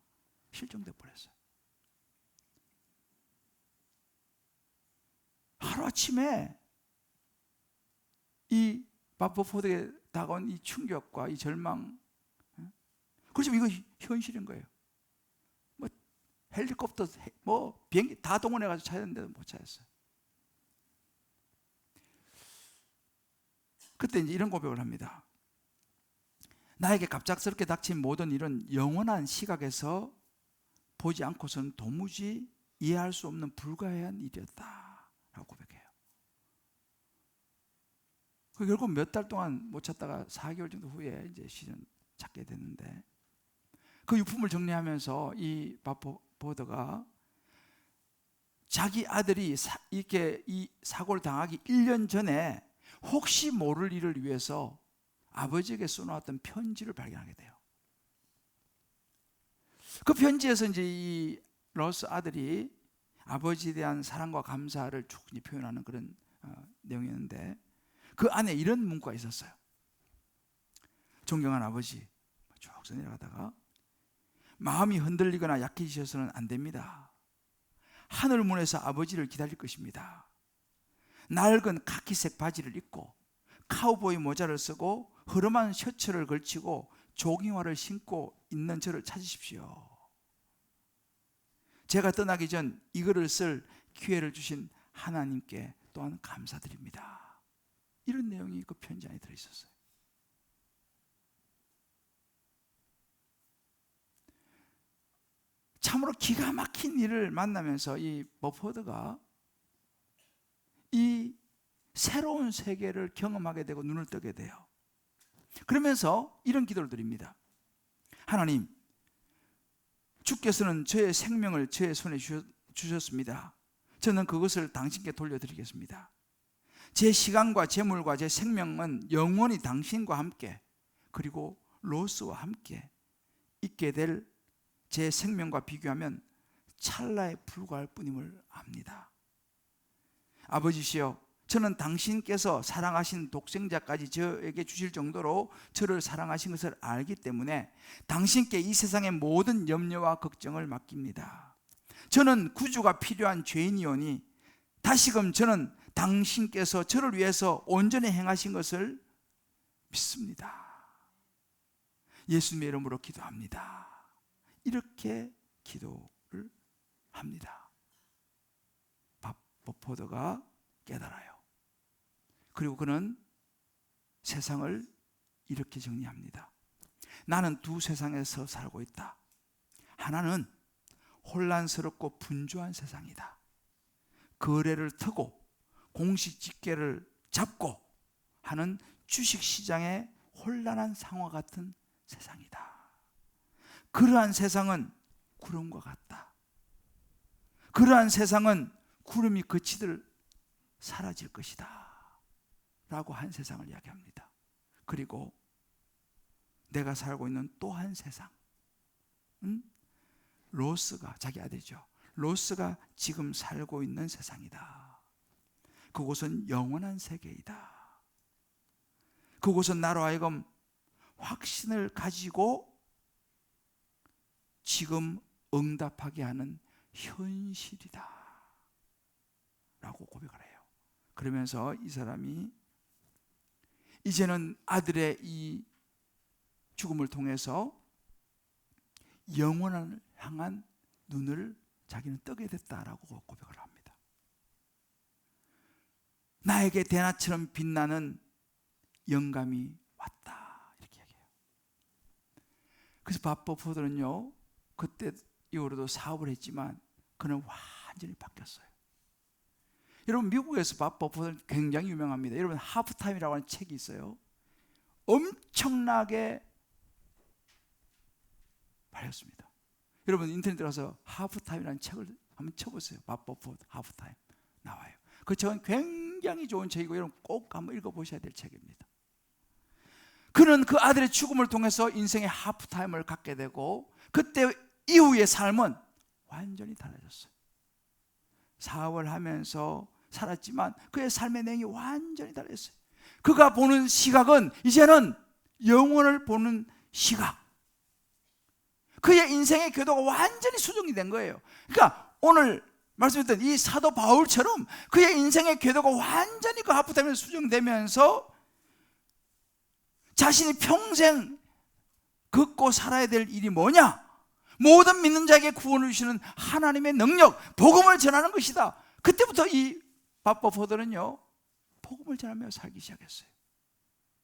실종돼 버렸어요. 하루아침에 이 바퍼포드에 다가온 이 충격과 이 절망, 그렇지만 이거 현실인 거예요. 뭐 헬리콥터, 뭐 비행기 다 동원해가지고 찾았는데도 못 찾았어요. 그때 이제 이런 고백을 합니다. 나에게 갑작스럽게 닥친 모든 일은 영원한 시각에서 보지 않고서는 도무지 이해할 수 없는 불가해한 일이었다 라고 고백해요. 결국 몇 달 동안 못 찾다가 4개월 정도 후에 이제 실은 찾게 됐는데, 그 유품을 정리하면서 이 바퍼포드가 자기 아들이 이렇게 이 사고를 당하기 1년 전에 혹시 모를 일을 위해서 아버지에게 써놓았던 편지를 발견하게 돼요. 그 편지에서 이제 이 로스 아들이 아버지에 대한 사랑과 감사를 쭉 표현하는 그런 내용이었는데, 그 안에 이런 문구가 있었어요. 존경한 아버지, 쭉 내려가다가 마음이 흔들리거나 약해지셔서는 안 됩니다. 하늘문에서 아버지를 기다릴 것입니다. 낡은 카키색 바지를 입고 카우보이 모자를 쓰고 허름한 셔츠를 걸치고 조깅화를 신고 있는 저를 찾으십시오. 제가 떠나기 전 이거를 쓸 기회를 주신 하나님께 또한 감사드립니다. 이런 내용이 그 편지 안에 들어있었어요. 참으로 기가 막힌 일을 만나면서 이 버포드가 이 새로운 세계를 경험하게 되고 눈을 뜨게 돼요. 그러면서 이런 기도를 드립니다. 하나님, 주께서는 저의 생명을 저의 손에 주셨습니다. 저는 그것을 당신께 돌려드리겠습니다. 제 시간과 재물과 제 생명은 영원히 당신과 함께, 그리고 로스와 함께 있게 될 제 생명과 비교하면 찰나에 불과할 뿐임을 압니다. 아버지시여, 저는 당신께서 사랑하신 독생자까지 저에게 주실 정도로 저를 사랑하신 것을 알기 때문에 당신께 이 세상의 모든 염려와 걱정을 맡깁니다. 저는 구주가 필요한 죄인이오니 다시금 저는 당신께서 저를 위해서 온전히 행하신 것을 믿습니다. 예수님의 이름으로 기도합니다. 이렇게 기도를 합니다. 버포드가 깨달아요. 그리고 그는 세상을 이렇게 정리합니다. 나는 두 세상에서 살고 있다. 하나는 혼란스럽고 분주한 세상이다. 거래를 트고 공시 집계를 잡고 하는 주식시장의 혼란한 상황과 같은 세상이다. 그러한 세상은 구름과 같다. 그러한 세상은 구름이 그치들 사라질 것이다 라고 한 세상을 이야기합니다. 그리고 내가 살고 있는 또 한 세상, 로스가, 자기 아들이죠, 로스가 지금 살고 있는 세상이다. 그곳은 영원한 세계이다. 그곳은 나로 하여금 확신을 가지고 지금 응답하게 하는 현실이다 라고 고백을 해요. 그러면서 이 사람이 이제는 아들의 이 죽음을 통해서 영원을 향한 눈을 자기는 뜨게 됐다라고 고백을 합니다. 나에게 대낮처럼 빛나는 영감이 왔다, 이렇게 얘기해요. 그래서 바퍼포드는요, 그때 이후로도 사업을 했지만 그는 완전히 바뀌었어요. 여러분, 미국에서 바퍼포드는 굉장히 유명합니다. 여러분, 하프타임이라고 하는 책이 있어요. 엄청나게 팔렸습니다. 여러분, 인터넷 들어가서 하프타임이라는 책을 한번 쳐보세요. 바퍼포드 하프타임 나와요. 그 책은 굉장히 굉장히 좋은 책이고 여러분 꼭 한번 읽어보셔야 될 책입니다. 그는 그 아들의 죽음을 통해서 인생의 하프타임을 갖게 되고 그때 이후의 삶은 완전히 달라졌어요. 사업을 하면서 살았지만 그의 삶의 내용이 완전히 달랐어요. 그가 보는 시각은 이제는 영혼을 보는 시각, 그의 인생의 궤도가 완전히 수정이 된 거예요. 그러니까 오늘 말씀드렸던 이 사도 바울처럼 그의 인생의 궤도가 완전히 그 하프타임에 수정되면서 자신이 평생 걷고 살아야 될 일이 뭐냐? 모든 믿는 자에게 구원을 주시는 하나님의 능력, 복음을 전하는 것이다. 그때부터 이 바버포드는요, 복음을 전하며 살기 시작했어요.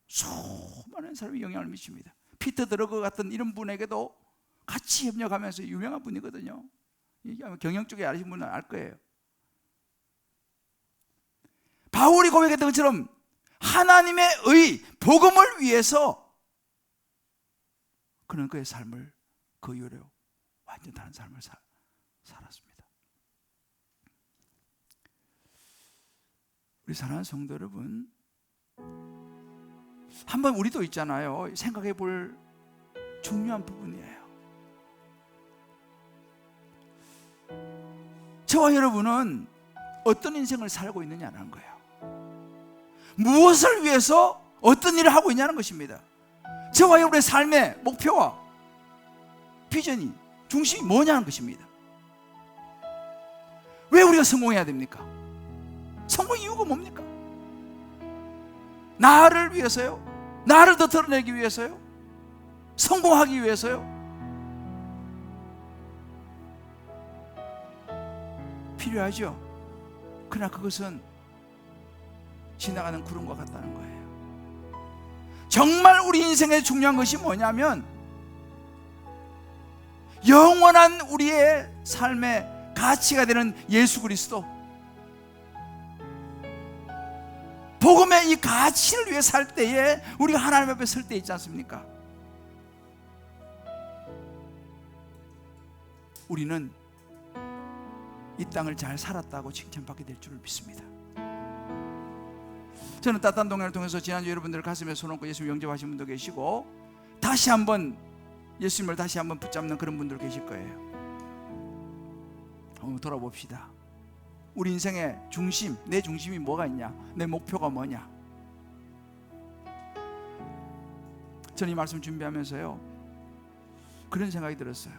수많은 사람이 영향을 미칩니다. 피터 드러그 같은 이런 분에게도 같이 협력하면서 유명한 분이거든요. 경영 쪽에 아시는 분은 알 거예요. 바울이 고백했던 것처럼 하나님의 의, 복음을 위해서 그는 그의 삶을 그 이후로 완전 다른 삶을 살았습니다. 우리 사랑하는 성도 여러분, 한번 우리도 있잖아요. 생각해 볼 중요한 부분이에요. 저와 여러분은 어떤 인생을 살고 있느냐는 거예요. 무엇을 위해서 어떤 일을 하고 있냐는 것입니다. 저와 여러분의 삶의 목표와 비전이, 중심이 뭐냐는 것입니다. 왜 우리가 성공해야 됩니까? 성공 이유가 뭡니까? 나를 위해서요? 나를 더 드러내기 위해서요? 성공하기 위해서요? 필요하죠. 그러나 그것은 지나가는 구름과 같다는 거예요. 정말 우리 인생에 중요한 것이 뭐냐면 영원한 우리의 삶의 가치가 되는 예수 그리스도, 복음의 이 가치를 위해 살 때에 우리가 하나님 앞에 설 때 있지 않습니까? 우리는 이 땅을 잘 살았다고 칭찬받게 될 줄을 믿습니다. 저는 따뜻한 동행을 통해서 지난주 여러분들 가슴에 손 얹고 예수님 영접하신 분도 계시고 다시 한번 예수님을 다시 한번 붙잡는 그런 분들 계실 거예요. 한번 돌아봅시다. 우리 인생의 중심, 내 중심이 뭐가 있냐? 내 목표가 뭐냐? 저는 이 말씀 준비하면서요, 그런 생각이 들었어요.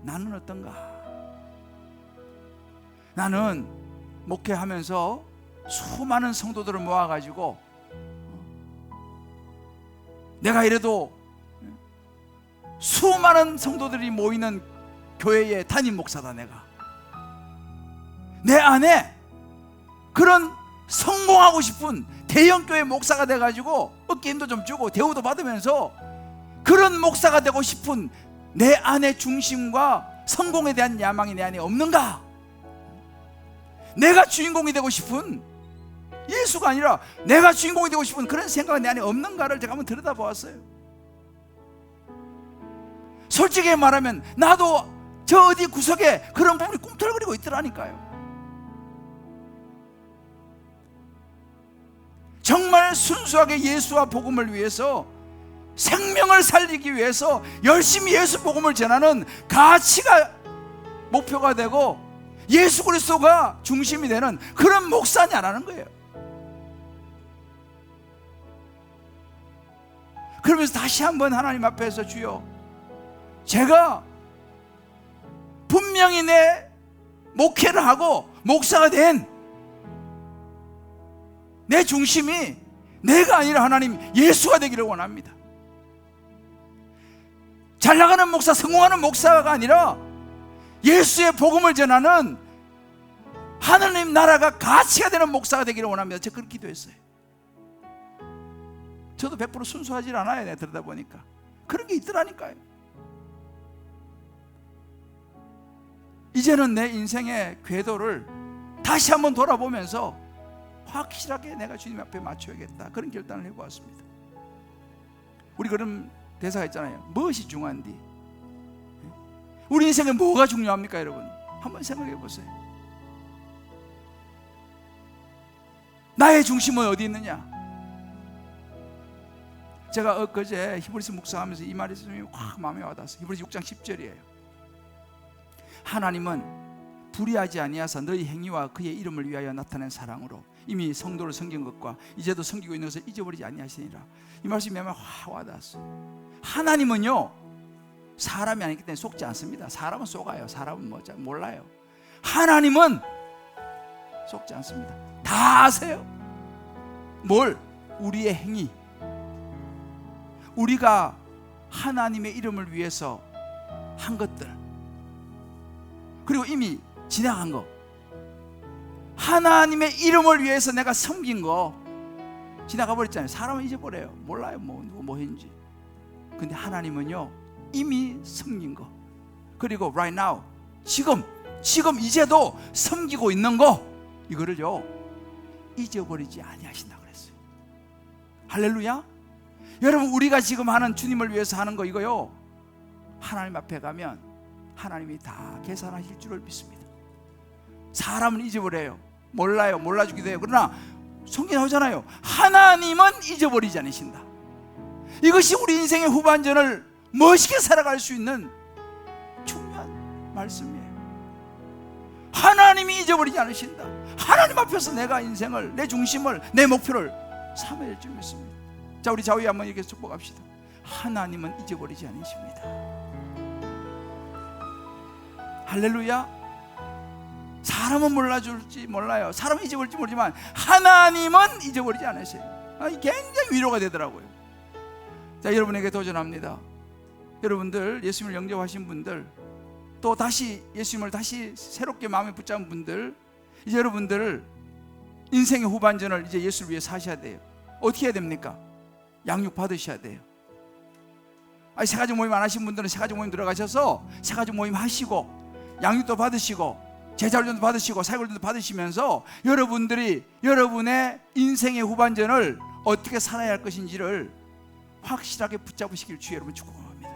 나는 어떤가? 나는 목회하면서 수많은 성도들을 모아가지고 내가 이래도 수많은 성도들이 모이는 교회의 담임 목사다. 내가 내 안에 그런 성공하고 싶은 대형교회 목사가 돼가지고 어깨 힘도 좀 주고 대우도 받으면서 그런 목사가 되고 싶은 내 안의 중심과 성공에 대한 야망이 내 안에 없는가? 내가 주인공이 되고 싶은, 예수가 아니라 내가 주인공이 되고 싶은 그런 생각이 내 안에 없는가를 제가 한번 들여다보았어요. 솔직히 말하면 나도 저 어디 구석에 그런 부분이 꿈틀거리고 있더라니까요. 정말 순수하게 예수와 복음을 위해서, 생명을 살리기 위해서 열심히 예수 복음을 전하는 가치가 목표가 되고 예수 그리스도가 중심이 되는 그런 목사냐라는 거예요. 그러면서 다시 한번 하나님 앞에서 주여, 제가 분명히 내 목회를 하고 목사가 된 내 중심이 내가 아니라 하나님 예수가 되기를 원합니다. 잘 나가는 목사, 성공하는 목사가 아니라 예수의 복음을 전하는 하나님 나라가 가치가 되는 목사가 되기를 원합니다. 제가 그렇게 기도했어요. 저도 100% 순수하지 않아요. 내가 들다 보니까 그런 게 있더라니까요. 이제는 내 인생의 궤도를 다시 한번 돌아보면서 확실하게 내가 주님 앞에 맞춰야겠다, 그런 결단을 해보았습니다. 우리 그런 대사가 있잖아요. 무엇이 중요한디? 우리 인생에 뭐가 중요합니까? 여러분 한번 생각해 보세요. 나의 중심은 어디 있느냐? 제가 엊그제 히브리서 묵상하면서 이 말이 확 마음에 와닿았어요. 히브리서 6장 10절이에요. 하나님은 불의하지 아니하사 너희 행위와 그의 이름을 위하여 나타낸 사랑으로 이미 성도를 섬긴 것과 이제도 섬기고 있는 것을 잊어버리지 아니하시니라. 이 말씀이 마음에 확 와닿았어요. 하나님은요, 사람이 아니기 때문에 속지 않습니다. 사람은 속아요. 사람은 뭐 잘 몰라요. 하나님은 속지 않습니다. 다 아세요. 뭘? 우리의 행위, 우리가 하나님의 이름을 위해서 한 것들, 그리고 이미 지나간 거, 하나님의 이름을 위해서 내가 섬긴 거 지나가 버렸잖아요. 사람은 잊어버려요. 몰라요. 누구 뭐 했는지. 근데 하나님은요, 이미 섬긴 거, 그리고 right now, 지금 이제도 섬기고 있는 거, 이거를요 잊어버리지 아니하신다 그랬어요. 할렐루야. 여러분, 우리가 지금 하는, 주님을 위해서 하는 거, 이거요 하나님 앞에 가면 하나님이 다 계산하실 줄을 믿습니다. 사람은 잊어버려요. 몰라요. 몰라주기도 해요. 그러나 성경에 나오잖아요. 하나님은 잊어버리지 않으신다. 이것이 우리 인생의 후반전을 멋있게 살아갈 수 있는 중요한 말씀이에요. 하나님이 잊어버리지 않으신다. 하나님 앞에서 내가 인생을, 내 중심을, 내 목표를 삼아야 될 줄 믿습니다. 자, 우리 좌우에 한번 이렇게 축복합시다. 하나님은 잊어버리지 않으십니다. 할렐루야. 사람은 몰라줄지 몰라요. 사람은 잊어버릴지 모르지만 하나님은 잊어버리지 않으세요. 굉장히 위로가 되더라고요. 자, 여러분에게 도전합니다. 여러분들, 예수님을 영접하신 분들, 또 다시 예수님을 다시 새롭게 마음에 붙잡은 분들, 이제 여러분들 인생의 후반전을 이제 예수를 위해 사셔야 돼요. 어떻게 해야 됩니까? 양육 받으셔야 돼요. 새가족 모임 안 하신 분들은 새가족 모임 들어가셔서 새가족 모임 하시고 양육도 받으시고 제자훈련도 받으시고 사역훈련도 받으시면서 여러분들이 여러분의 인생의 후반전을 어떻게 살아야 할 것인지를 확실하게 붙잡으시길 주의 여러분 축복합니다.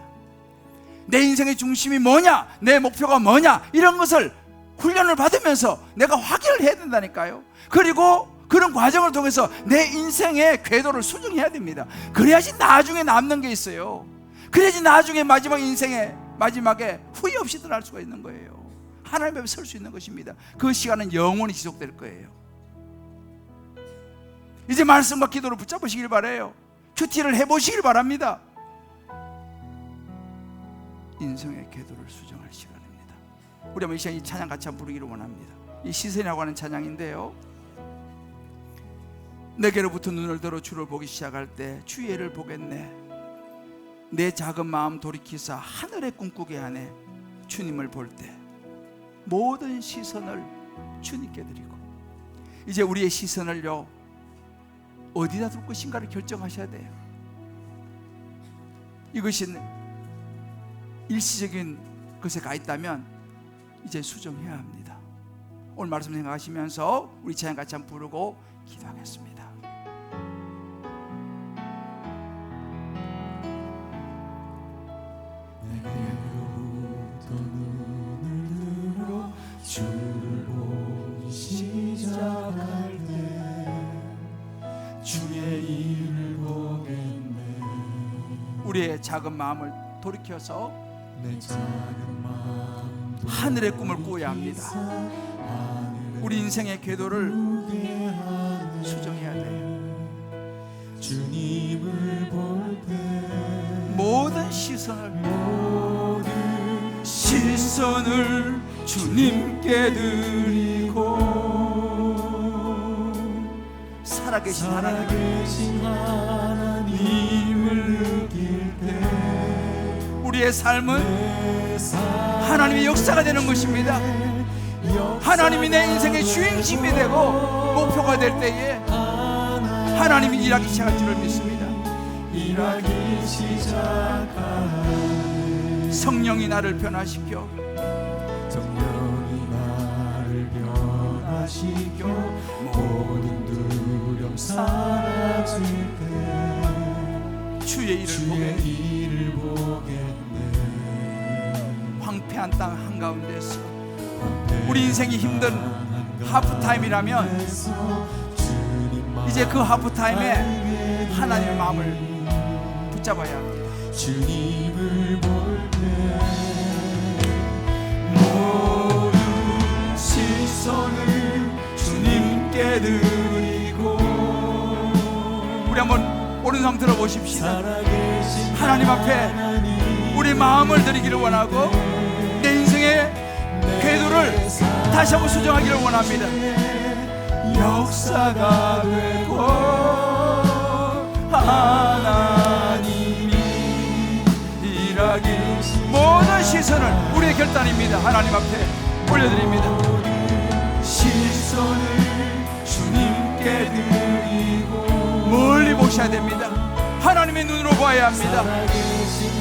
내 인생의 중심이 뭐냐, 내 목표가 뭐냐, 이런 것을 훈련을 받으면서 내가 확인을 해야 된다니까요. 그리고 그런 과정을 통해서 내 인생의 궤도를 수정해야 됩니다. 그래야지 나중에 남는 게 있어요. 그래야지 나중에 마지막 인생의 마지막에 후회 없이 들어갈 수가 있는 거예요. 하나님 앞에 설 수 있는 것입니다. 그 시간은 영원히 지속될 거예요. 이제 말씀과 기도를 붙잡으시길 바라요. 큐티를 해보시길 바랍니다. 인생의 궤도를 수정할 시간입니다. 우리 한번 이 시간 이 찬양 같이 한번 부르기를 원합니다. 이 시선이라고 하는 찬양인데요, 내게로부터 눈을 들어 주를 보기 시작할 때 주의 애를 보겠네. 내 작은 마음 돌이키사 하늘에 꿈꾸게 하네. 주님을 볼 때 모든 시선을 주님께 드리고, 이제 우리의 시선을요 어디다 둘 것인가를 결정하셔야 돼요. 이것이 일시적인 것에 가 있다면 이제 수정해야 합니다. 오늘 말씀 생각하시면서 우리 찬양 같이 한번 부르고 기도하겠습니다. 주를 보기 시작할 때 주의 일을 보겠네. 우리의 작은 마음을 돌이켜서 내 작은 마음 하늘의 꿈을 꾸어야 합니다. 우리 인생의 궤도를 수정해야 돼요. 주님을 볼 때 모든 시선을 주님께 드리고, 살아계신 하나님을 느낄 때 우리의 삶은 하나님의 역사가 되는 것입니다. 하나님이 내 인생의 주인심이 되고 목표가 될 때에 하나님이 일하기 시작할 줄을 믿습니다. 일하기 시작할 성령이 나를 변화시켜, 성령이 나를 변화시켜 모든 두려움 사라질 때 주의 일을 보겠네. 황폐한 땅 한가운데서 우리 인생이 힘든 하프타임이라면 이제 그 하프타임에 하나님의 마음을 붙잡아야 합니다. 주님을 볼 때 모든 시선을 주님께 드리고 우리 한번 오른손 들어보십시다. 살아계신 하나님 앞에 우리 마음을 드리기를 원하고 내 인생의 궤도를 다시 한번 수정하기를 원합니다. 역사가 되고 하나님이 일하기 모든 시선을 우리의 결단입니다. 하나님 앞에 올려드립니다. 시선을 주님께 드리고 멀리 보셔야 됩니다. 하나님의 눈으로 봐야 합니다.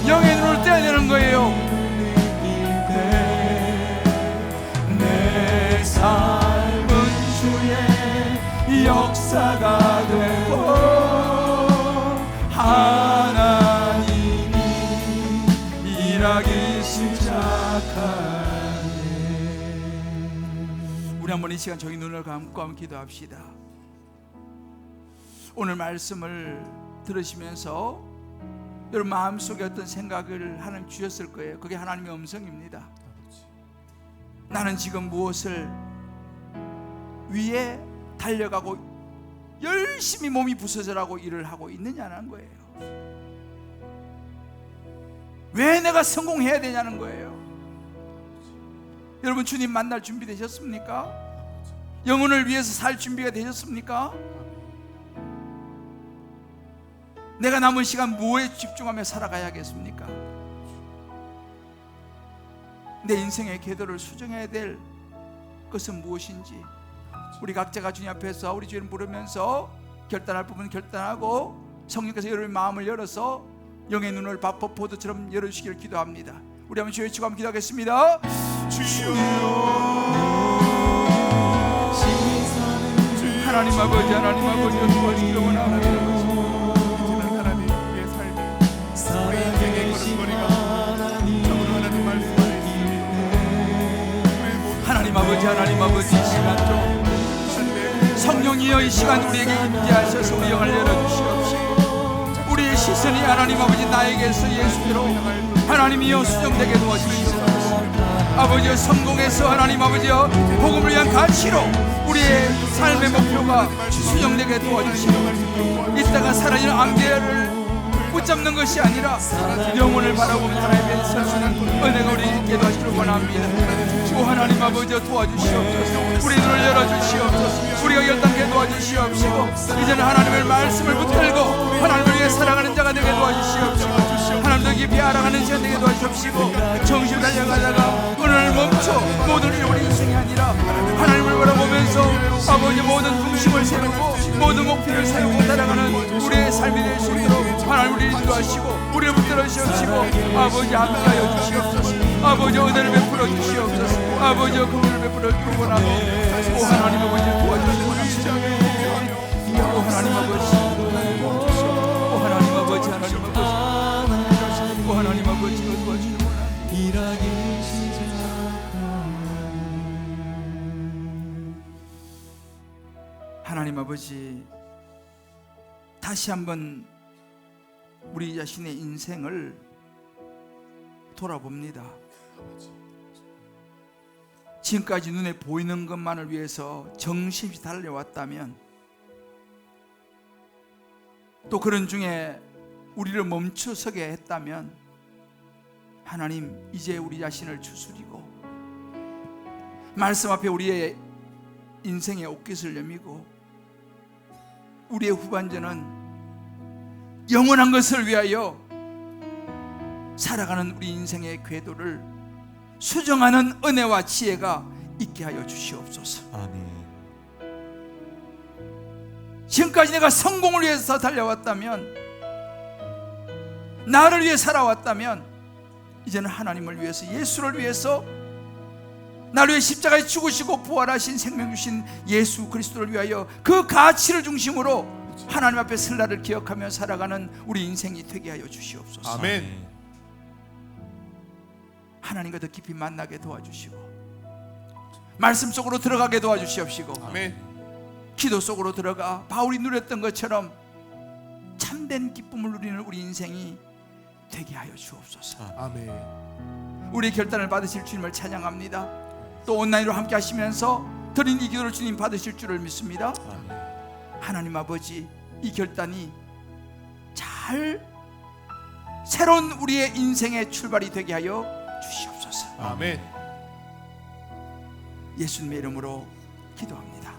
영의 눈을 떼야 되는 거예요. 내 삶은 주의 역사가 되고 하나님이 일하기 시작하네. 우리 한번 이 시간 저희 눈을 감고 한번 기도합시다. 오늘 말씀을 들으시면서 여러분 마음속에 어떤 생각을 하나님 주셨을 거예요. 그게 하나님의 음성입니다. 나는 지금 무엇을 위해 달려가고 열심히 몸이 부서져라고 일을 하고 있느냐는 거예요. 왜 내가 성공해야 되냐는 거예요. 여러분 주님 만날 준비 되셨습니까? 영혼을 위해서 살 준비가 되셨습니까? 내가 남은 시간 뭐에 집중하며 살아가야겠습니까? 내 인생의 궤도를 수정해야 될 것은 무엇인지 우리 각자가 주님 앞에서 우리 주님을 부르면서 결단할 부분 결단하고 성령께서 여러분의 마음을 열어서 영의 눈을 바포포도처럼 열어주시기를 기도합니다. 우리 한번 주여 외치고 한번 기도하겠습니다. 주여 하나님 아버지 하나님 아버지 도와주기를 원합니다. 하나님 아버지 하나님 아버지 이 시간 좀 성령이여 이 시간 우리에게 임재하셔서 우리 영을 열어주시옵시고 우리의 시선이 하나님 아버지 나에게서 예수께로 하나님이여 수정되게 도와주시옵소서. 아버지여 성공해서 하나님 아버지여 복음을 위한 가치로 우리의 삶의 목표가 수정되게 도와주시옵소서. 이따가 사라지는 암대를 붙잡는 것이 아니라 영혼을 바라보는 하나님의 선수는 은혜가 우리에게 도와주시길 원합니다. 오 하나님 아버지여 도와주시옵소서. 우리 눈을 열어주시옵소서. 우리가 결단케 도와주시옵시고 이제는 하나님의 말씀을 붙들고 하나님을 위해 살아가는 자가 되게 도와주시옵시고 하나님도 깊이 알아가는 자가 되게 도와주시옵시고 정신을 달려가다가 오늘 멈춰 모든 우리 인생이 아니라 하나님을 바라보면서 아버지 모든 중심을 세우고 모든 목표를 세우고 살아가는 우리의 삶이 될 수 있도록 하나님 우리를 인도하시고 우리를 붙들어 주시옵시고 아버지 함께하여 주시옵소서. 아버지 은혜를 베풀어 주시옵소서. 아버지 긍휼을 베풀어 주고 원하고 오 하나님 아버지 도와주시고 원합니다. 오 하나님 아버지 오 하나님 아버지 하나님 아버지 오 하나님 아버지가 도와주시고 원합니다. 일하기 하나님 아버지 다시 한번 우리 자신의 인생을 돌아봅니다. 지금까지 눈에 보이는 것만을 위해서 정신없이 달려왔다면 또 그런 중에 우리를 멈춰서게 했다면 하나님 이제 우리 자신을 추스리고 말씀 앞에 우리의 인생의 옷깃을 여미고 우리의 후반전은 영원한 것을 위하여 살아가는 우리 인생의 궤도를 수정하는 은혜와 지혜가 있게 하여 주시옵소서. 아멘. 지금까지 내가 성공을 위해서 달려왔다면 나를 위해 살아왔다면 이제는 하나님을 위해서 예수를 위해서 나를 위해 십자가에 죽으시고 부활하신 생명 주신 예수 그리스도를 위하여 그 가치를 중심으로 하나님 앞에 설날을 기억하며 살아가는 우리 인생이 되게 하여 주시옵소서. 아멘. 하나님과 더 깊이 만나게 도와주시고 말씀 속으로 들어가게 도와주시옵시고 아멘. 기도 속으로 들어가 바울이 누렸던 것처럼 참된 기쁨을 누리는 우리 인생이 되게 하여 주옵소서. 아멘. 우리의 결단을 받으실 주님을 찬양합니다. 또 온라인으로 함께 하시면서 드린 이 기도를 주님 받으실 줄을 믿습니다. 하나님 아버지, 이 결단이 잘 새로운 우리의 인생의 출발이 되게 하여 주시옵소서. 아멘. 예수님의 이름으로 기도합니다.